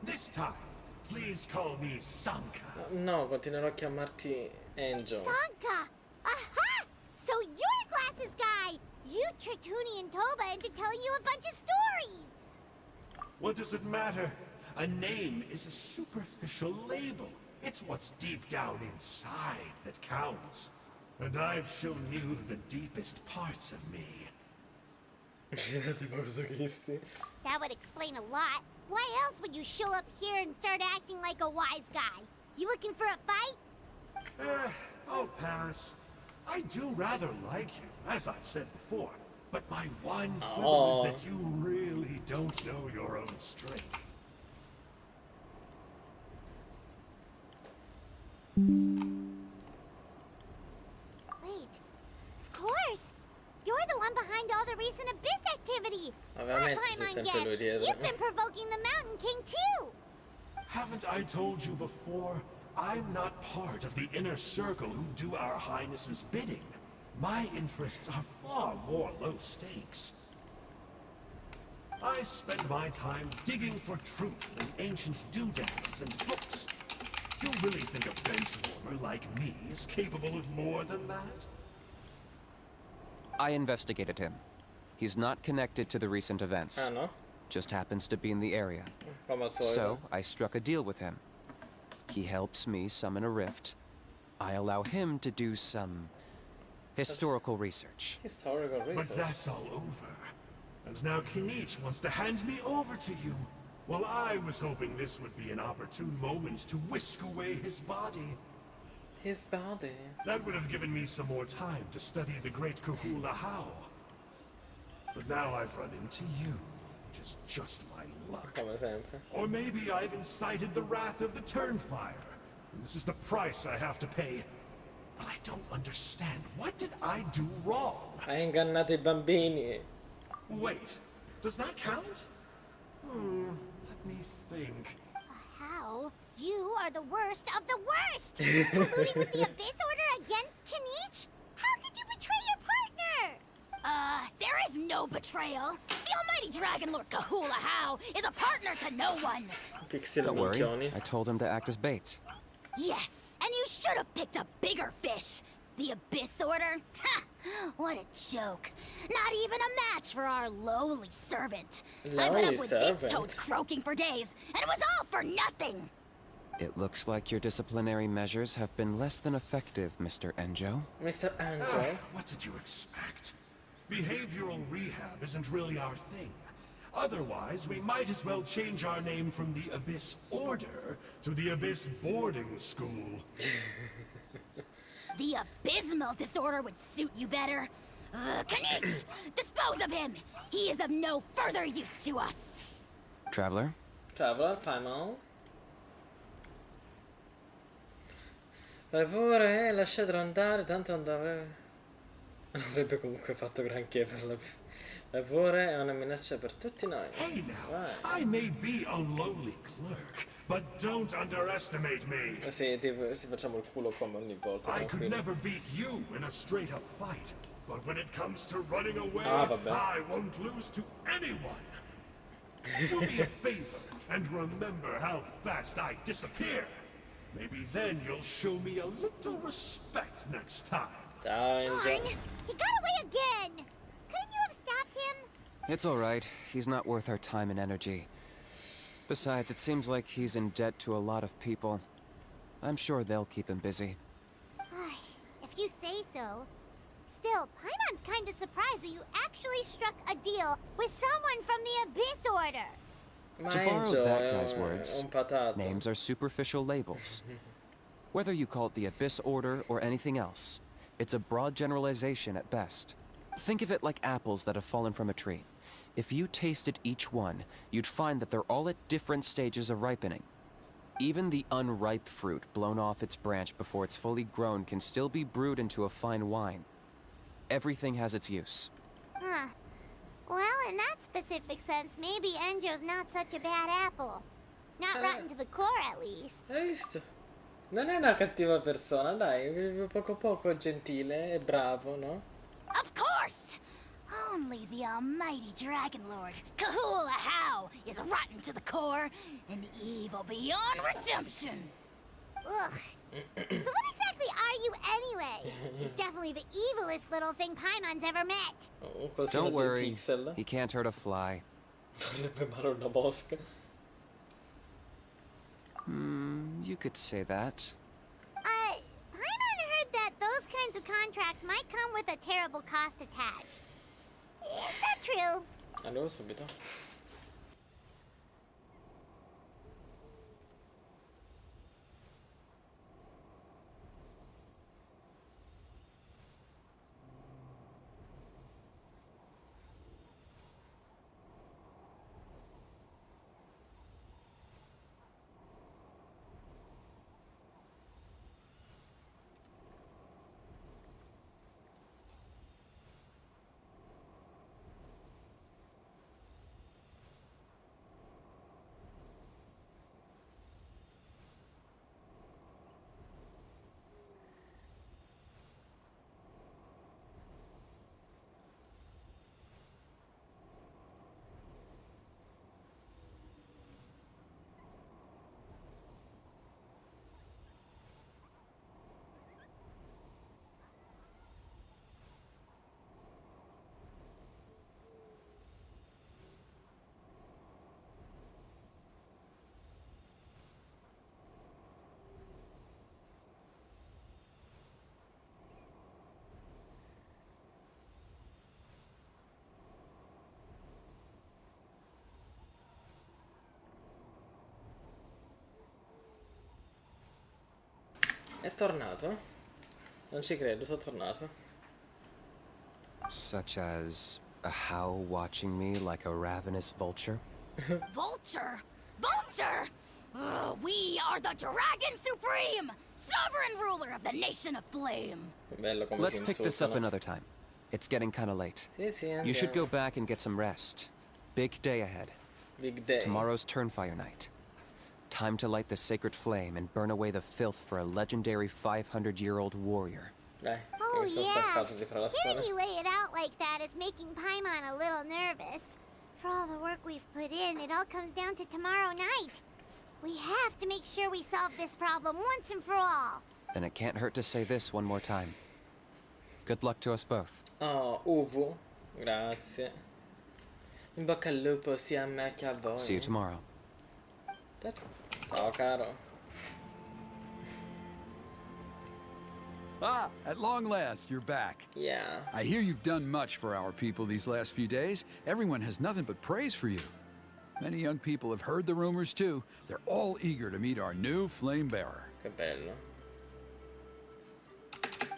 E: This time, please call me Sanka.
A: No, continuerò a chiamarti Angel.
D: Sanka! Aha! So you're Glasses Guy! You tricked Huni and Toba into telling you a bunch of stories!
E: What does it matter? A name is a superficial label. It's what's deep down inside that counts. And I've shown you the deepest parts of me.
A: Tipo masochisti.
D: That would explain a lot. Why else would you show up here and start acting like a wise guy? You looking for a fight?
E: I'll pass. I do rather like you, as I've said before. But my one quibble is that you really don't know your own strength.
D: Wait. Of course! You're the one behind all the recent Abyss activity!
A: Ovviamente c'è
D: Paimon
A: sempre
D: guessed,
A: lui dietro.
D: you've been provoking the Mountain King too!
E: Haven't I told you before? I'm not part of the inner circle who do our Highness's bidding. My interests are far more low stakes. I spend my time digging for truth in ancient doodads and books. You really think a benchwarmer like me is capable of more than that?
G: I investigated him. He's not connected to the recent events.
A: Ah, no?
G: Just happens to be in the area.
A: Come al solito.
G: So, I struck a deal with him. He helps me summon a rift. I allow him to do some historical research.
A: Historical
E: But
A: research.
E: that's all over. And now Kinich wants to hand me over to you. Well, I was hoping this would be an opportune moment to whisk away his body.
A: His body.
E: That would have given me some more time to study the great Kahula How. But now I've run into you, which is just my luck.
A: Come sempre.
E: Or maybe I've incited the wrath of the Turnfire. And this is the price I have to pay. But I don't understand. What did I do wrong?
A: Hai ingannato I bambini.
E: Wait, does that count? Let me think.
D: How? You are the worst of the worst! Colluding with the Abyss Order against Kinich? How could you betray your partner? There is no betrayal. The almighty Dragon Lord Kahula How is a partner to no one.
A: Pixel
G: Don't worry,
A: minchioni.
G: I told him to act as bait.
D: Yes, and you should have picked a bigger fish. The Abyss Order? Ha! What a joke. Not even a match for our lowly servant. I put
A: Lowly
D: up with this
A: servant?
D: toad croaking for days, and it was all for nothing.
G: It looks like your disciplinary measures have been less than effective, Mr. Enjo.
A: Mr. Angel.
E: What did you expect? Behavioral rehab isn't really our thing. Otherwise, we might as well change our name from the Abyss Order to the Abyss Boarding School.
D: The abysmal disorder would suit you better. Kinich! Dispose of him! He is of no further use to us!
G: Traveler?
A: Traveler, Paimon. Per favore, lasciatelo andare, tanto non avrebbe comunque fatto granché per la... Per favore, è una minaccia per tutti noi.
E: Hey now,
A: Vai.
E: I may be a lowly clerk, but don't underestimate me.
A: Sì, ti facciamo il culo come ogni volta.
E: I could
A: tranquillo.
E: never beat you in a straight-up fight, but when it comes to running away,
A: vabbè.
E: I won't lose to anyone. Do me a favor and remember how fast I disappear. Maybe then you'll show me a little respect next time.
A: Ciao,
D: Darn!
A: Angel.
D: He got away again! Couldn't you have stopped him?
G: It's all right. He's not worth our time and energy. Besides, it seems like he's in debt to a lot of people. I'm sure they'll keep him busy.
D: If you say so. Still, Paimon's kind of surprised that you actually struck a deal with someone from the Abyss Order.
A: Ma
G: To borrow
A: Angel
G: that
A: è
G: guy's words,
A: un patato.
G: names are superficial labels. Whether you call it the Abyss Order or anything else, it's a broad generalization at best. Think of it like apples that have fallen from a tree. If you tasted each one, you'd find that they're all at different stages of ripening. Even the unripe fruit blown off its branch before it's fully grown can still be brewed into a fine wine. Everything has its use.
D: Huh. Well, in that specific sense, maybe Enjo's not such a bad apple. Not rotten to the core, at least.
A: Hai visto? Non è una cattiva persona, dai, poco poco gentile e bravo, no?
D: Of course! Only the almighty Dragon Lord, Kahula How, is rotten to the core and evil beyond redemption. Ugh. So what exactly are you anyway? You're definitely the evilest little thing Paimon's ever met.
A: Un cosino
G: Don't
A: di
G: worry,
A: pixel.
G: he can't hurt a fly.
A: Vorrebbe male una mosca.
G: You could say that.
D: Paimon heard that those kinds of contracts might come with a terrible cost attached. Is that true?
A: Andiamo subito. È tornato? Non ci credo, sono tornato.
G: Such as a howl watching me like a ravenous vulture?
D: Vulture? Vulture! We are the Dragon Supreme! Sovereign ruler of the Nation of Flame!
A: Bello come
G: Let's
A: si
G: pick this up
A: insultano.
G: another time. It's getting kinda late.
A: Sì, sì,
G: You should go
A: andiamo.
G: back and get some rest. Big day ahead.
A: Big day.
G: Tomorrow's Turnfire night. Time to light the sacred flame and burn away the filth for a legendary 500-year-old warrior.
A: Dai,
B: Oh
A: che mi sono
B: yeah,
A: staccato di fare la
B: hearing
A: storia.
B: you lay it out like that is making Paimon a little nervous. For all the work we've put in, it all comes down to tomorrow night. We have to make sure we solve this problem once and for all.
G: Then it can't hurt to say this one more time. Good luck to us both.
A: Oh, Uvu, grazie. In bocca al lupo sia a me che a voi.
G: See you tomorrow.
A: Ciao caro.
F: Ah, at long last, you're back.
A: Yeah.
F: I hear you've done much for our people these last few days. Everyone has nothing but praise for you. Many young people have heard the rumors too. They're all eager to meet our new flame bearer.
A: Che bello.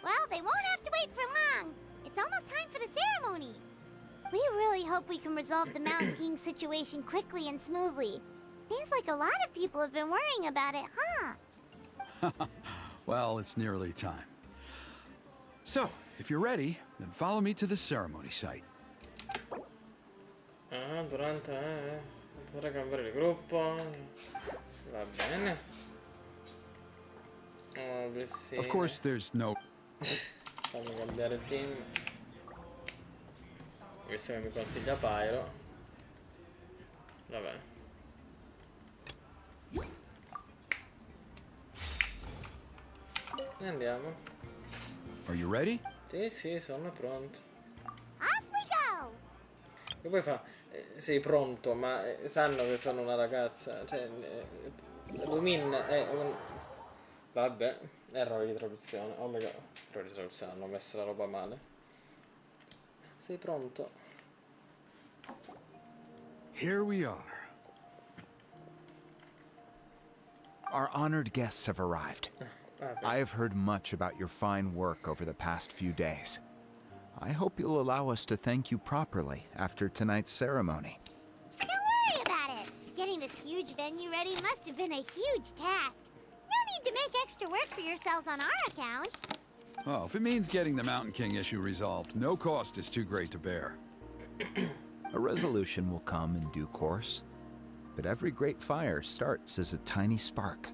B: Well, they won't have to wait for long. It's almost time for the ceremony. We really hope we can resolve the Mountain King situation quickly and smoothly. Seems like a lot of people have been worrying about it, huh?
F: Well, it's nearly time. So, if you're ready, then follow me to the ceremony site.
A: Ah, durante... Potrei cambiare il gruppo. Va bene. Oh, sì.
F: Of course, there's no...
A: Fammi cambiare team. Visto che mi consiglia Pyro. Vabbè. E andiamo.
F: Are you ready?
A: Sì, sì, sono pronto.
B: Off we go!
A: E poi fa, sei pronto, ma sanno che sono una ragazza. Cioè, Lumin è un... Vabbè, errore di traduzione. Oh my god, errore di traduzione, hanno messo la roba male. Sei pronto?
F: Here we are.
H: Our honored guests have arrived. I have heard much about your fine work over the past few days. I hope you'll allow us to thank you properly after tonight's ceremony.
B: Don't worry about it. Getting this huge venue ready must have been a huge task. No need to make extra work for yourselves on our account.
F: Oh, if it means getting the Mountain King issue resolved, no cost is too great to bear.
H: A resolution will come in due course, but every great fire starts as a tiny spark.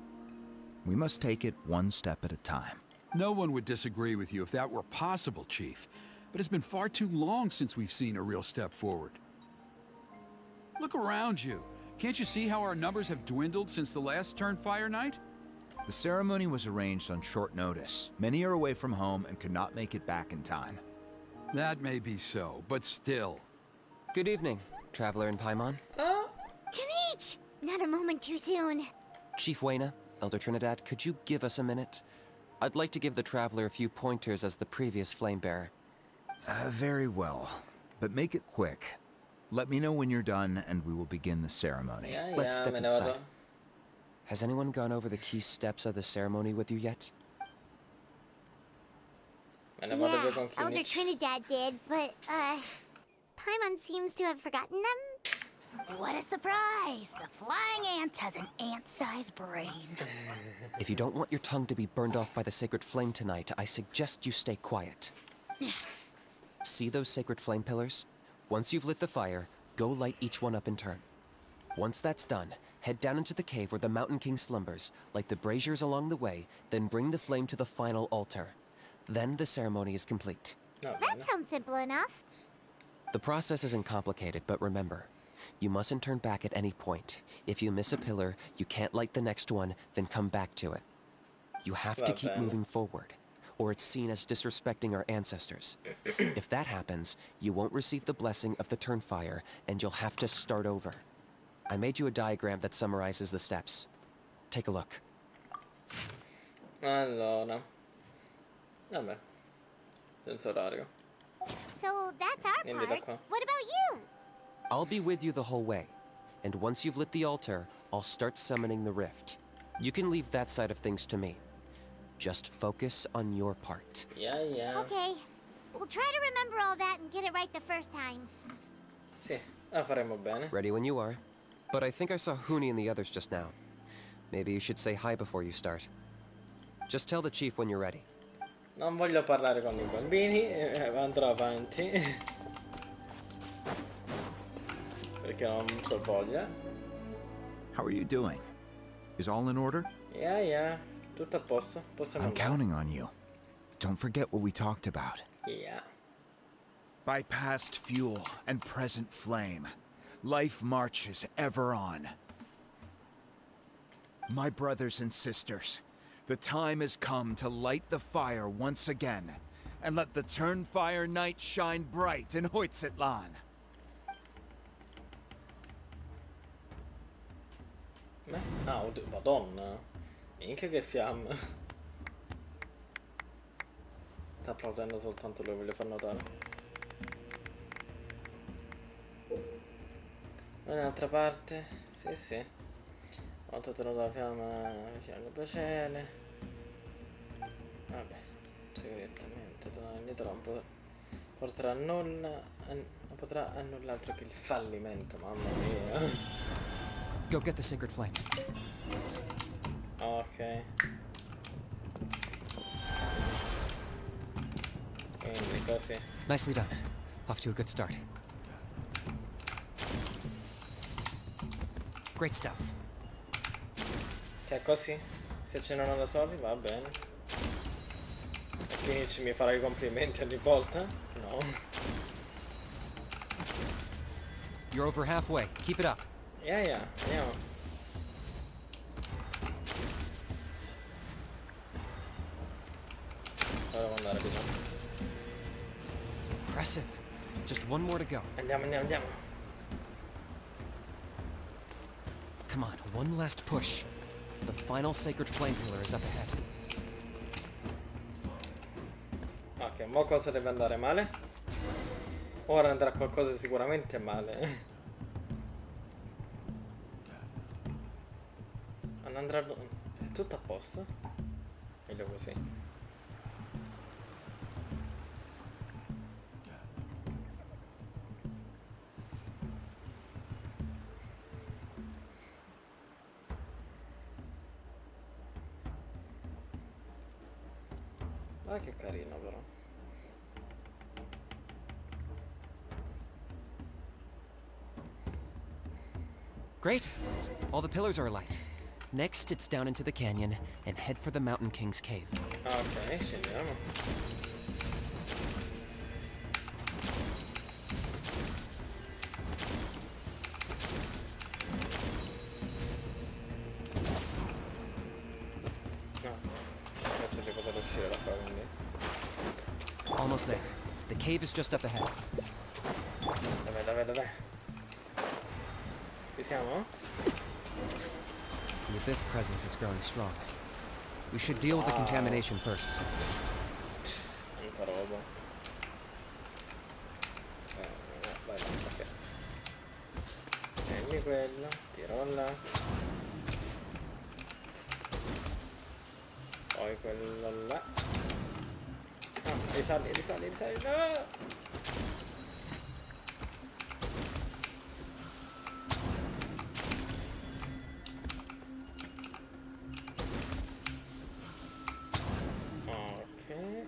H: We must take it one step at a time.
F: No one would disagree with you if that were possible, Chief. But it's been far too long since we've seen a real step forward. Look around you. Can't you see how our numbers have dwindled since the last Turnfire night?
H: The ceremony was arranged on short notice. Many are away from home and could not make it back in time.
F: That may be so, but still.
G: Good evening, Traveler in Paimon.
B: Kinich! Not a moment too soon.
G: Chief Wayna, Elder Trinidad, could you give us a minute? I'd like to give the Traveler a few pointers as the previous flame bearer.
H: Very well, but make it quick. Let me know when you're done and we will begin the ceremony.
A: Yeah,
G: Let's step
A: me ne
G: inside.
A: vado.
G: Has anyone gone over the key steps of the ceremony with you yet?
A: Me ne vado via
B: Yeah,
A: con
B: Elder
A: Kinich.
B: Trinidad did, but, Paimon seems to have forgotten them.
D: What a surprise! The flying ant has an ant-sized brain.
G: If you don't want your tongue to be burned off by the sacred flame tonight, I suggest you stay quiet. See those sacred flame pillars? Once you've lit the fire, go light each one up in turn. Once that's done, head down into the cave where the Mountain King slumbers, light the braziers along the way, then bring the flame to the final altar. Then the ceremony is complete.
A: Va
B: That
A: bene.
B: sounds simple enough.
G: The process isn't complicated, but remember, you mustn't turn back at any point. If you miss a pillar, you can't light the next one, then come back to it. You have to
A: Va
G: keep
A: bene.
G: moving forward, or it's seen as disrespecting our ancestors. If that happens, you won't receive the blessing of the Turnfire, and you'll have to start over. I made you a diagram that summarizes the steps. Take a look.
A: Allora. Vabbè. Senza orario.
B: So that's our
A: Quindi da
B: part.
A: qua.
B: What about you?
G: I'll be with you the whole way, and once you've lit the altar, I'll start summoning the rift. You can leave that side of things to me. Just focus on your part.
A: Yeah.
D: Okay. We'll try to remember all that and get it right the first time.
A: Sì, la faremo bene.
G: Ready when you are. But I think I saw Huni and the others just now. Maybe you should say hi before you start. Just tell the chief when you're ready.
A: Non voglio parlare con i bambini, andrò avanti. Perché non c'ho voglia.
H: How are you doing? Is all in order?
A: Yeah. Tutto a posto. Possiamo
H: I'm
A: andare.
H: counting on you. Don't forget what we talked about.
A: Yeah.
H: By past fuel and present flame, life marches ever on. My brothers and sisters, the time has come to light the fire once again, and let the Turnfire night shine bright in Hoytzitlan.
A: Ah, oddio, madonna. Minchia che fiamme. Sta applaudendo soltanto lui, voglio far notare. Dall'altra parte, sì. Ho tenuto la fiamma vicino al braciere. Vabbè, segretamente tornare indietro non porterà a nulla. Non potrà a null'altro che il fallimento, mamma mia.
G: Go get the sacred flame.
A: Ok. Quindi così.
G: Nicely done. Off to a good start. Great stuff.
A: Cioè così? Si accendono da soli? Va bene. E Kinich mi farà i complimenti ogni volta? No.
G: You're over halfway. Keep it up.
A: Yeah, andiamo. Devo andare di là.
G: Impressive. Just one more to go.
A: Andiamo.
G: Come on, one last push. The final sacred flame pillar is up ahead.
A: Ok, mo cosa deve andare male? Ora andrà qualcosa sicuramente male. Non andrà... È tutto a posto? Meglio così. Ah, che carino però.
G: Great. All the pillars are alight. Next, it's down into the canyon and head for the Mountain King's cave.
A: Ok, scendiamo. No, penso di poter uscire da qua, quindi.
G: Almost there. The cave is just up ahead.
A: Dov'è? Ci siamo?
G: The abyss presence is growing strong. We should deal with the contamination first.
A: Tanta roba. Vai, ok. Prendi quello, tirolla. Poi quello là. Ah, risali, no!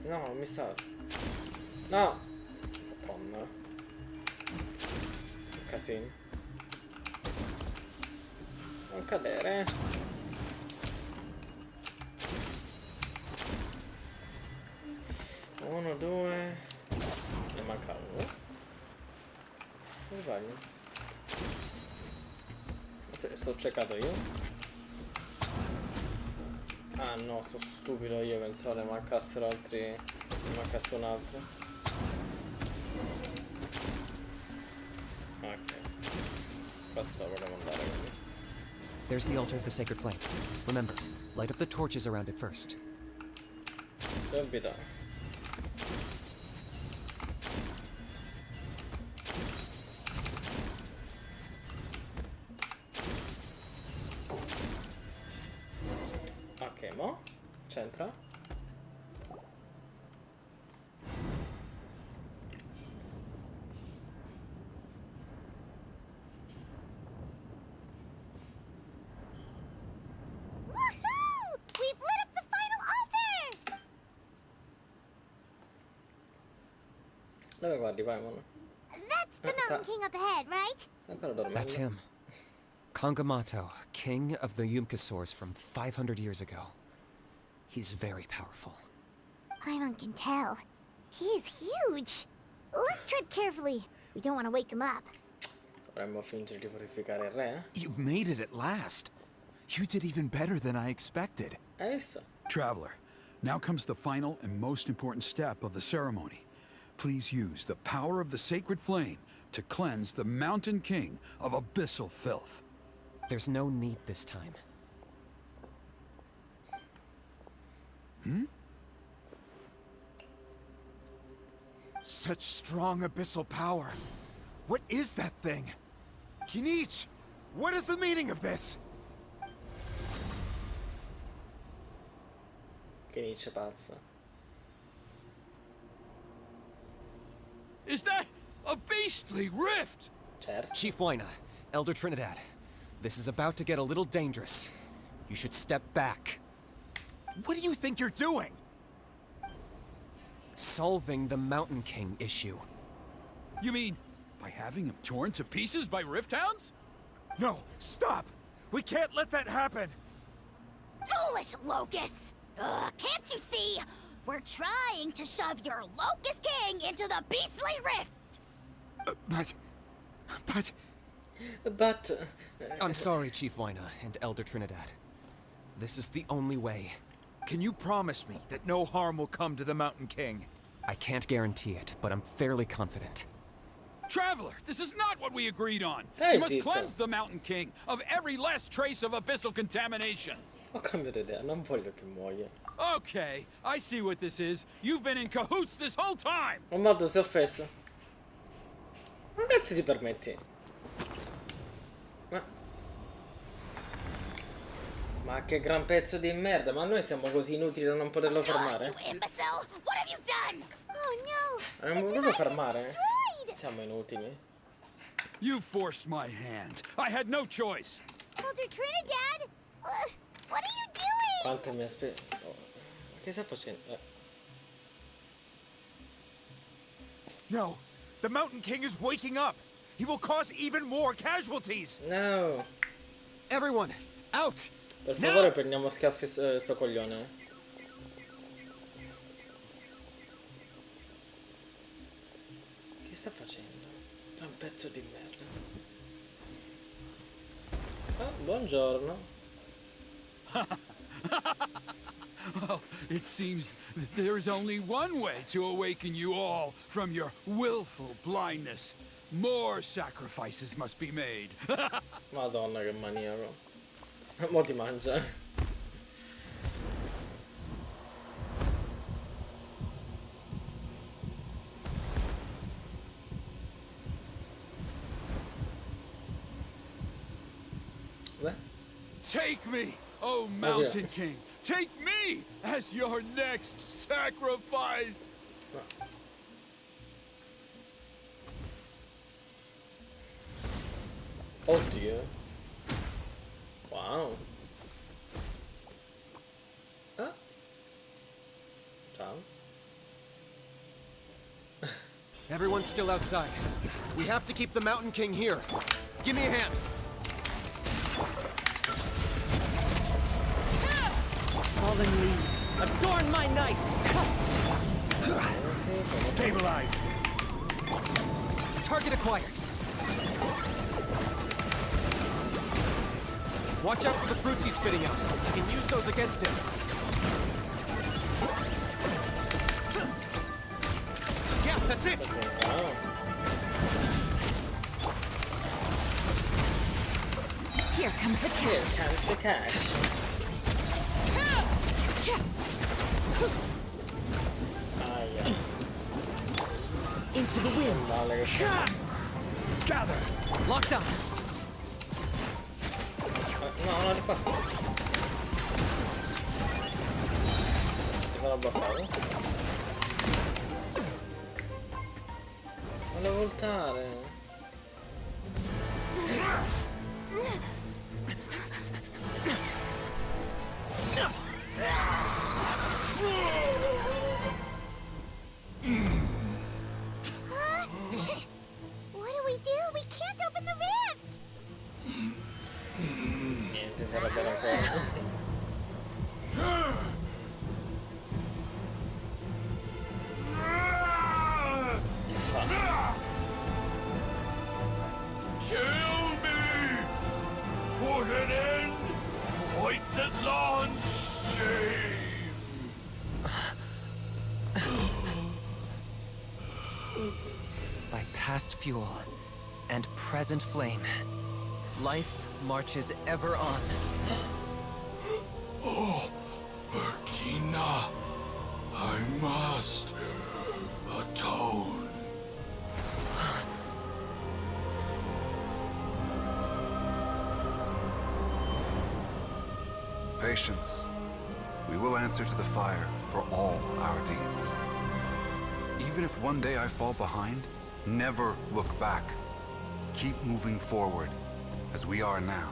A: No, non mi sa. No! Madonna. Che casino. Non cadere. Uno, due. Ne manca uno. Non sbaglio. Sto cercato io. Ah no, sono stupido io, pensavo ne mancassero altri. Ne mancasse un altro. Ok. Questo volevo andare quindi.
G: There's the altar of the sacred flame. Remember, light up the torches around it first.
A: Subito. Ok, mo? C'entra? Dove guardi, Paimon?
D: That's the Mountain King up ahead, right?
A: Stai ancora dormendo?
G: That's him. Kangamato, king of the Yumkasaurs from 500 years ago. He's very powerful.
D: Paimon can tell. He is huge. Let's tread carefully. We don't want to wake him up.
A: Dovremmo fingere di purificare il re, eh?
H: You've made it at last. You did even better than I expected.
A: Hai visto?
F: Traveler, now comes the final and most important step of the ceremony. Please use the power of the sacred flame to cleanse the Mountain King of abyssal filth.
G: There's no need this time.
H: Such strong abyssal power. What is that thing? Kinich, what is the meaning of this?
A: Kinich pazza.
F: Is that a beastly rift?
A: Certo.
G: Chief Wyna, Elder Trinidad, this is about to get a little dangerous. You should step back.
H: What do you think you're doing?
G: Solving the Mountain King issue.
F: You mean by having him torn to pieces by rift hounds?
H: No, stop! We can't let that happen!
D: Foolish Locust! Can't you see? We're trying to shove your Locust King into the beastly rift!
A: But...
G: I'm sorry, Chief Wyna and Elder Trinidad. This is the only way.
H: Can you promise me that no harm will come to the Mountain King?
G: I can't guarantee it, but I'm fairly confident.
F: Traveler, this is not what we agreed on.
A: Hey,
F: You must
A: Zito.
F: cleanse the Mountain King of every last trace of abyssal contamination.
A: Ho cambiato idea, non voglio che muoia.
F: Okay, I see what this is. You've been in cahoots this whole time.
A: Lombardo si è offeso. Ma che cazzo ti permetti? Ma che gran pezzo di merda, ma noi siamo così inutili da non poterlo fermare?
D: You imbecile! What have you done? Oh no!
A: Non
D: The
A: poterlo
D: device is
A: fermare?
D: destroyed!
A: Siamo inutili.
F: You forced my hand. I had no choice.
D: Elder Trinidad! What are you doing?
A: Quanto mi aspetto? Oh, che sta facendo?
H: No, the Mountain King is waking up! He will cause even more casualties!
A: No!
G: Everyone, out!
A: Per favore prendiamo schiaffi sto coglione. Che sta facendo? È un pezzo di merda. Ah, buongiorno.
F: Well, it seems that there is only one way to awaken you all from your willful blindness. More sacrifices must be made.
A: Madonna che maniaco. Mo ti mangia. Beh.
F: Take me, oh Mountain King. Take me as your next sacrifice.
A: Oddio. Wow. Ah. Ciao.
G: Everyone's still outside. We have to keep the Mountain King here. Give me a hand. Fallen leaves, adorn my night!
K: Stabilize!
G: Target acquired. Watch out for the fruits he's spitting out. I can use those against him. Yeah, that's it!
A: Wow.
C: Here comes the
A: Here
C: cash.
A: comes the cash. Aia.
C: Into the wind.
A: Male che sta.
G: Gather! Locked up!
A: No, di qua. Ti farò bloccare. Volevo voltare. si arrabbiano ancora. Che fa?
K: Kill me! Put an end! Points at launch! Shame!
G: By past fuel and present flame, life marches ever on.
K: Oh, Burkina, I must atone.
M: Patience. We will answer to the fire for all our deeds. Even if one day I fall behind, never look back. Keep moving forward, as we are now.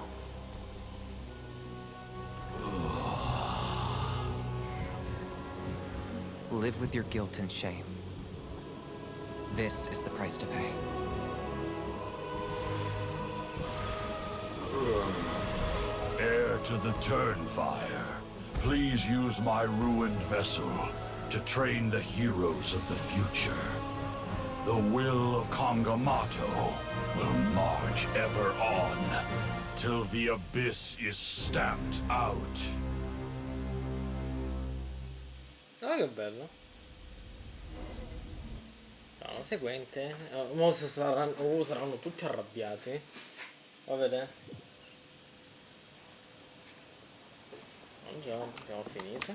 G: Live with your guilt and shame. This is the price to pay.
K: Heir to the Turnfire, please use my ruined vessel to train the heroes of the future. The will of Kangamato will march ever on, till the abyss is stamped out.
A: Ah, che bello. No, la seguente. Mo saranno tutti arrabbiati. Va a vedere. Buongiorno, abbiamo finito.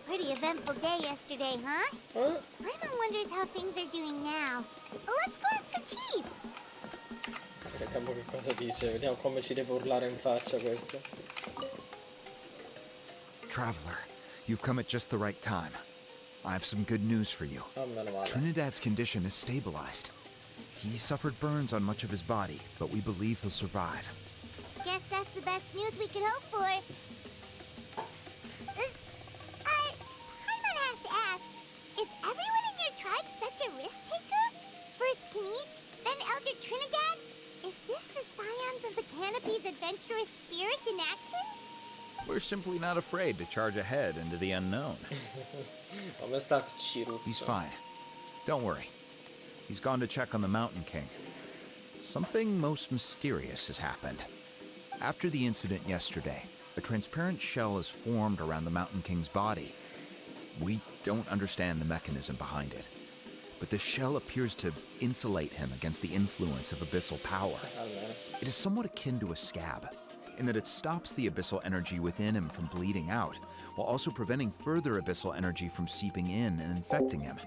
D: Pretty eventful day yesterday, huh? Paimon wonders how things are doing now. Let's go ask the chief.
A: Vediamo che cosa dice, vediamo come ci deve urlare in faccia questo.
H: Traveler, you've come at just the right time. I have some good news for you.
A: Oh, meno male.
H: Trinidad's condition is stabilized. He suffered burns on much of his body, but we believe he'll survive.
D: Guess that's the best news we could hope for. Paimon has to ask, is everyone in your tribe such a risk taker? First Kinich, then Elder Trinidad? Is this the scions of the Canopy's adventurous spirit in action?
H: We're simply not afraid to charge ahead into the unknown. He's fine. Don't worry. He's gone to check on the Mountain King. Something most mysterious has happened. After the incident yesterday, a transparent shell is formed around the Mountain King's body. We don't understand the mechanism behind it, but the shell appears to insulate him against the influence of abyssal power. It is somewhat akin to a scab, in that it stops the abyssal energy within him from bleeding out, while also preventing further abyssal energy from seeping in and infecting him.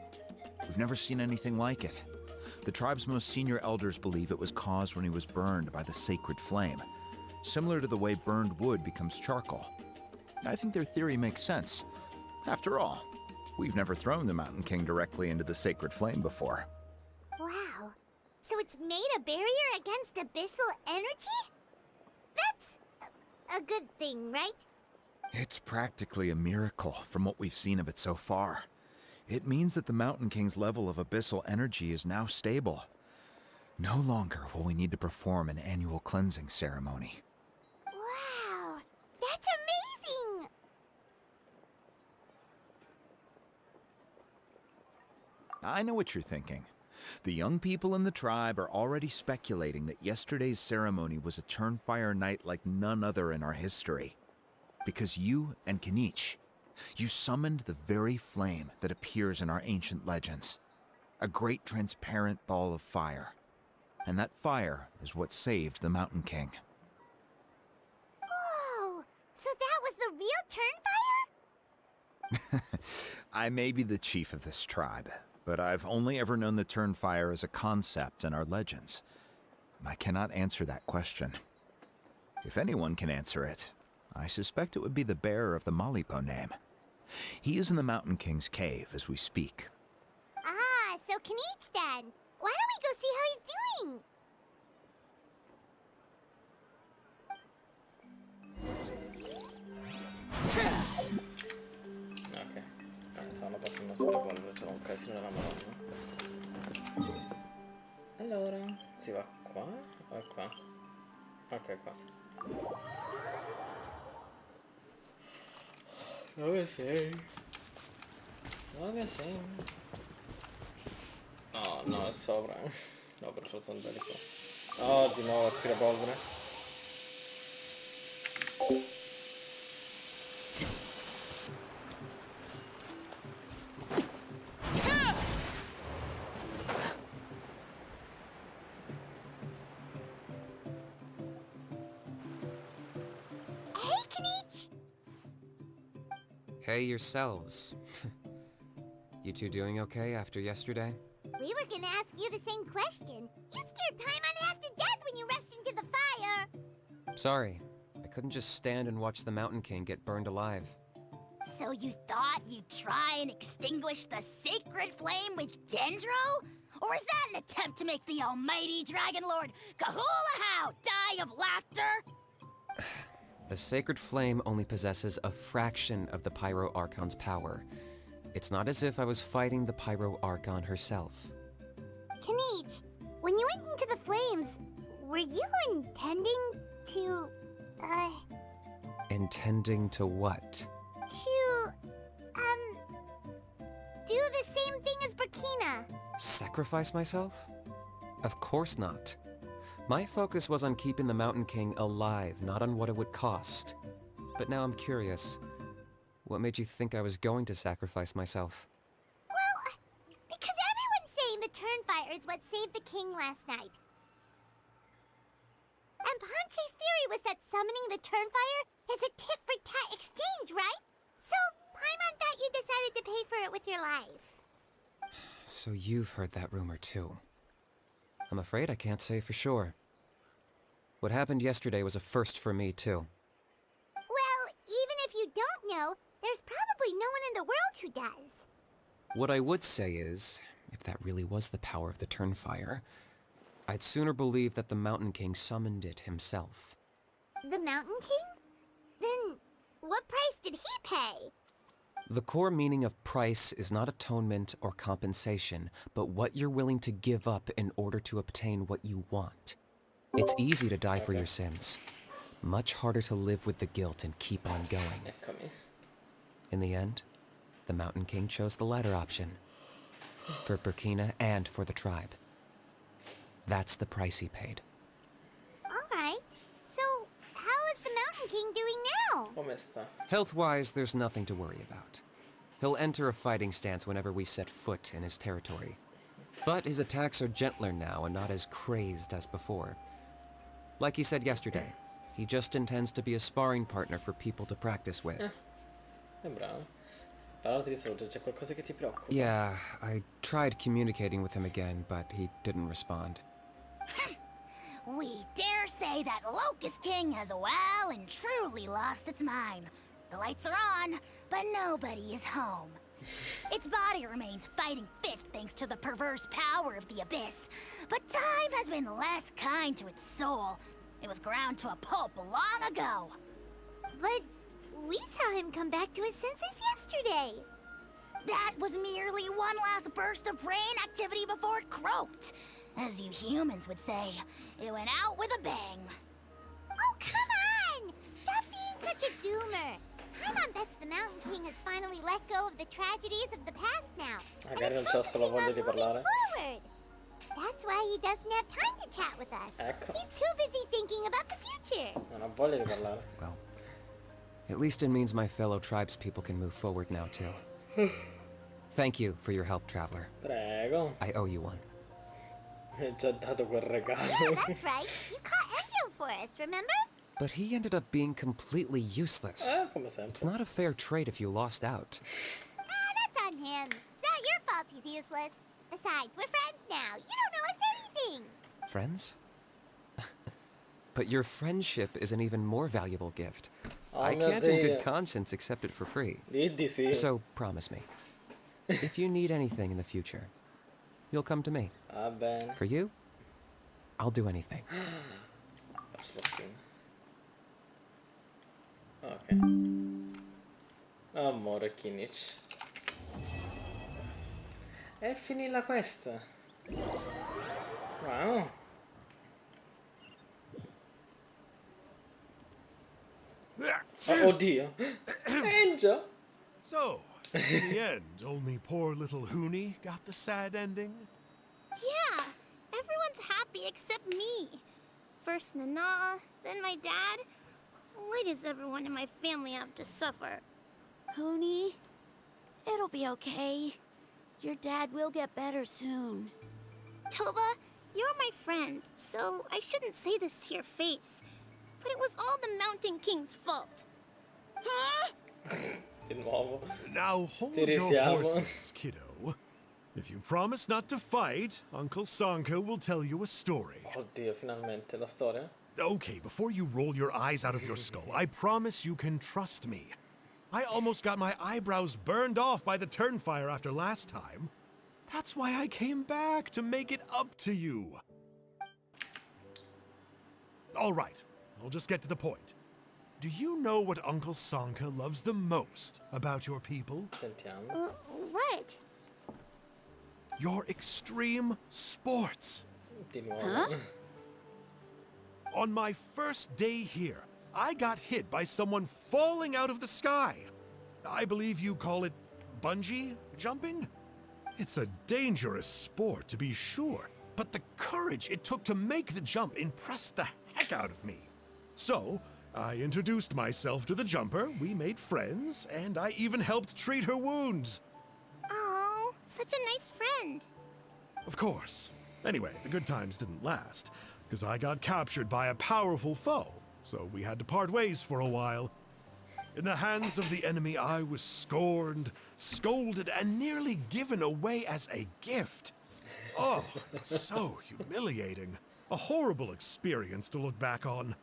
H: We've never seen anything like it. The tribe's most senior elders believe it was caused when he was burned by the sacred flame, similar to the way burned wood becomes charcoal. I think their theory makes sense. After all, we've never thrown the Mountain King directly into the sacred flame before.
D: Wow. So it's made a barrier against abyssal energy? That's a good thing, right?
H: It's practically a miracle from what we've seen of it so far. It means that the Mountain King's level of abyssal energy is now stable. No longer will we need to perform an annual cleansing ceremony.
D: Wow, that's amazing!
H: I know what you're thinking. The young people in the tribe are already speculating that yesterday's ceremony was a Turnfire night like none other in our history. Because you and Kinich, you summoned the very flame that appears in our ancient legends. A great transparent ball of fire. And that fire is what saved the Mountain King.
D: Whoa! So that was the real Turnfire?
H: I may be the chief of this tribe, but I've only ever known the Turnfire as a concept in our legends. I cannot answer that question. If anyone can answer it, I suspect it would be the bearer of the Malipo name. He is in the Mountain King's cave as we speak.
D: Ah, so Kinich then. Why don't we go see how he's doing?
A: Ok, stavano passando sopra quello, c'era un casino nella madonna. Allora, si va qua o è qua? Ok, qua. Dove sei? Dove sei? Oh, no, è sopra. No, per forza andare qua. Oh, di nuovo aspirapolvere.
D: Hey, Kinich!
G: Hey yourselves. You two doing okay after yesterday?
D: We were gonna ask you the same question. You scared Paimon half to death when you rushed into the fire.
G: Sorry, I couldn't just stand and watch the Mountain King get burned alive.
D: So you thought you'd try and extinguish the sacred flame with Dendro? Or is that an attempt to make the almighty Dragon Lord Kahulahau die of laughter?
G: The sacred flame only possesses a fraction of the Pyro Archon's power. It's not as if I was fighting the Pyro Archon herself.
D: Kinich, when you went into the flames, were you intending to,
G: Intending to what?
D: do the same thing as Burkina?
G: Sacrifice myself? Of course not. My focus was on keeping the Mountain King alive, not on what it would cost. But now I'm curious. What made you think I was going to sacrifice myself?
D: Well, because everyone's saying the Turnfire is what saved the king last night. And Ponche's theory was that summoning the Turnfire is a tit-for-tat exchange, right? So, Paimon thought you decided to pay for it with your life.
G: So you've heard that rumor too. I'm afraid I can't say for sure. What happened yesterday was a first for me too.
D: Well, even if you don't know, there's probably no one in the world who does.
G: What I would say is, if that really was the power of the Turnfire, I'd sooner believe that the Mountain King summoned it himself.
D: The Mountain King? Then, what price did he pay?
G: The core meaning of price is not atonement or compensation, but what you're willing to give up in order to obtain what you want. It's easy to die for your sins. Much harder to live with the guilt and keep on going.
A: Eccomi.
G: In the end, the Mountain King chose the latter option. For Burkina and for the tribe. That's the price he paid.
D: Alright, so how is the Mountain King doing now?
A: Come sta?
G: Health-wise, there's nothing to worry about. He'll enter a fighting stance whenever we set foot in his territory. But his attacks are gentler now and not as crazed as before. Like he said yesterday, he just intends to be a sparring partner for people to practice with.
A: È bravo. Parlate di salute, c'è qualcosa che ti preoccupa?
G: Yeah, I tried communicating with him again, but he didn't respond.
D: We dare say that Locust King has well and truly lost its mind. The lights are on, but nobody is home. Its body remains fighting fit thanks to the perverse power of the Abyss. But time has been less kind to its soul. It was ground to a pulp long ago. But we saw him come back to his senses yesterday. That was merely one last burst of brain activity before it croaked. As you humans would say, it went out with a bang. Oh, come on! Stop being such a doomer. Paimon bets the Mountain King has finally let go of the tragedies of the past now.
A: Magari non c'ho solo voglia di parlare.
D: Forward. That's why he doesn't have time to chat with us.
A: Ecco.
D: He's too busy thinking about the future.
A: Non ho voglia di parlare.
G: Well, at least it means my fellow tribespeople can move forward now, too. Thank you for your help, Traveler.
A: Prego.
G: I owe you one.
A: Mi hai già dato quel regalo.
D: Yeah, that's right. You caught Ezio for us, remember?
G: But he ended up being completely useless.
A: Come sempre.
G: It's not a fair trade if you lost out.
D: That's on him. It's not your fault he's useless. Besides, we're friends now. You don't owe us anything.
G: Friends? But your friendship is an even more valuable gift. I
A: mio
G: can't in
A: Dio.
G: good conscience accept it for free.
A: Di sì.
G: So promise me, if you need anything in the future, you'll come to me.
A: Va bene.
G: For you, I'll do anything.
A: Faccio lo spin. Ok. Amore Kinich. E finì la quest. Wow. Oddio. Angel.
E: So, in the end, only poor little Hoonie got the sad ending?
B: Yeah, everyone's happy except me. First Nana, then my dad. Why does everyone in my family have to suffer?
C: Hooney, it'll be okay. Your dad will get better soon.
B: Toba, you're my friend, so I shouldn't say this to your face. But it was all the Mountain King's fault.
A: Di nuovo.
E: Now hold
A: Ci
E: your
A: risiamo.
E: horses, kiddo. If you promise not to fight, Uncle Sanka will tell you a story.
A: Oddio, finalmente la storia.
E: Okay, before you roll your eyes out of your skull, I promise you can trust me. I almost got my eyebrows burned off by the turnfire after last time. That's why I came back, to make it up to you. All right, I'll just get to the point. Do you know what Uncle Sanka loves the most about your people?
A: Sentiamo.
B: What?
E: Your extreme sports.
A: Di nuovo.
E: On my first day here, I got hit by someone falling out of the sky. I believe you call it bungee jumping? It's a dangerous sport, to be sure, but the courage it took to make the jump impressed the heck out of me. So, I introduced myself to the jumper, we made friends, and I even helped treat her wounds.
B: Oh, such a nice friend.
E: Of course. Anyway, the good times didn't last, because I got captured by a powerful foe, so we had to part ways for a while. In the hands of the enemy, I was scorned, scolded, and nearly given away as a gift. Oh, so humiliating. A horrible experience to look back on.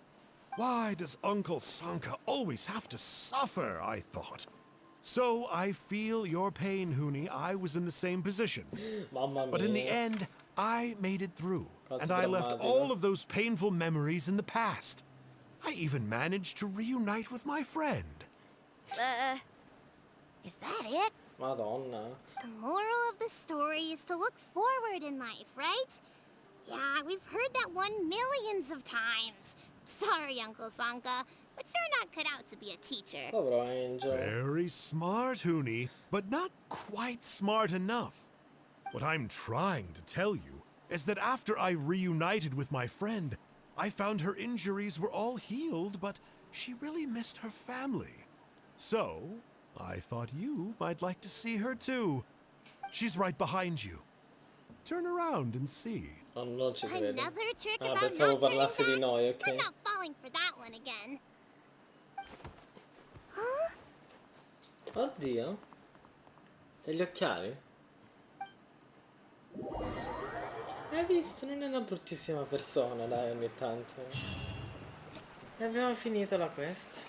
E: Why does Uncle Sanka always have to suffer, I thought. So I feel your pain, Hoonie. I was in the same position.
A: Mamma mia.
E: But in the end, I made it through,
A: Quanto
E: and I left
A: drammatico.
E: all of those painful memories in the past. I even managed to reunite with my friend.
D: Is that it?
A: Madonna.
B: The moral of the story is to look forward in life, right? Yeah, we've heard that one millions of times. Sorry, Uncle Sanka, but you're not cut out to be a teacher.
A: Povero Angel.
E: Very smart, Hoonie, but not quite smart enough. What I'm trying to tell you is that after I reunited with my friend, I found her injuries were all healed, but she really missed her family. So, I thought you might like to see her too. She's right behind you. Turn around and see.
A: Oh, non ci credo.
B: Another trick
A: Ah,
B: about
A: pensavo
B: not turning
A: parlassi di
B: back?
A: noi, ok.
B: I'm not falling for that one again. Huh?
A: Oddio. Degli occhiali? Hai visto? Non è una bruttissima persona, dai, ogni tanto. E abbiamo finito la quest.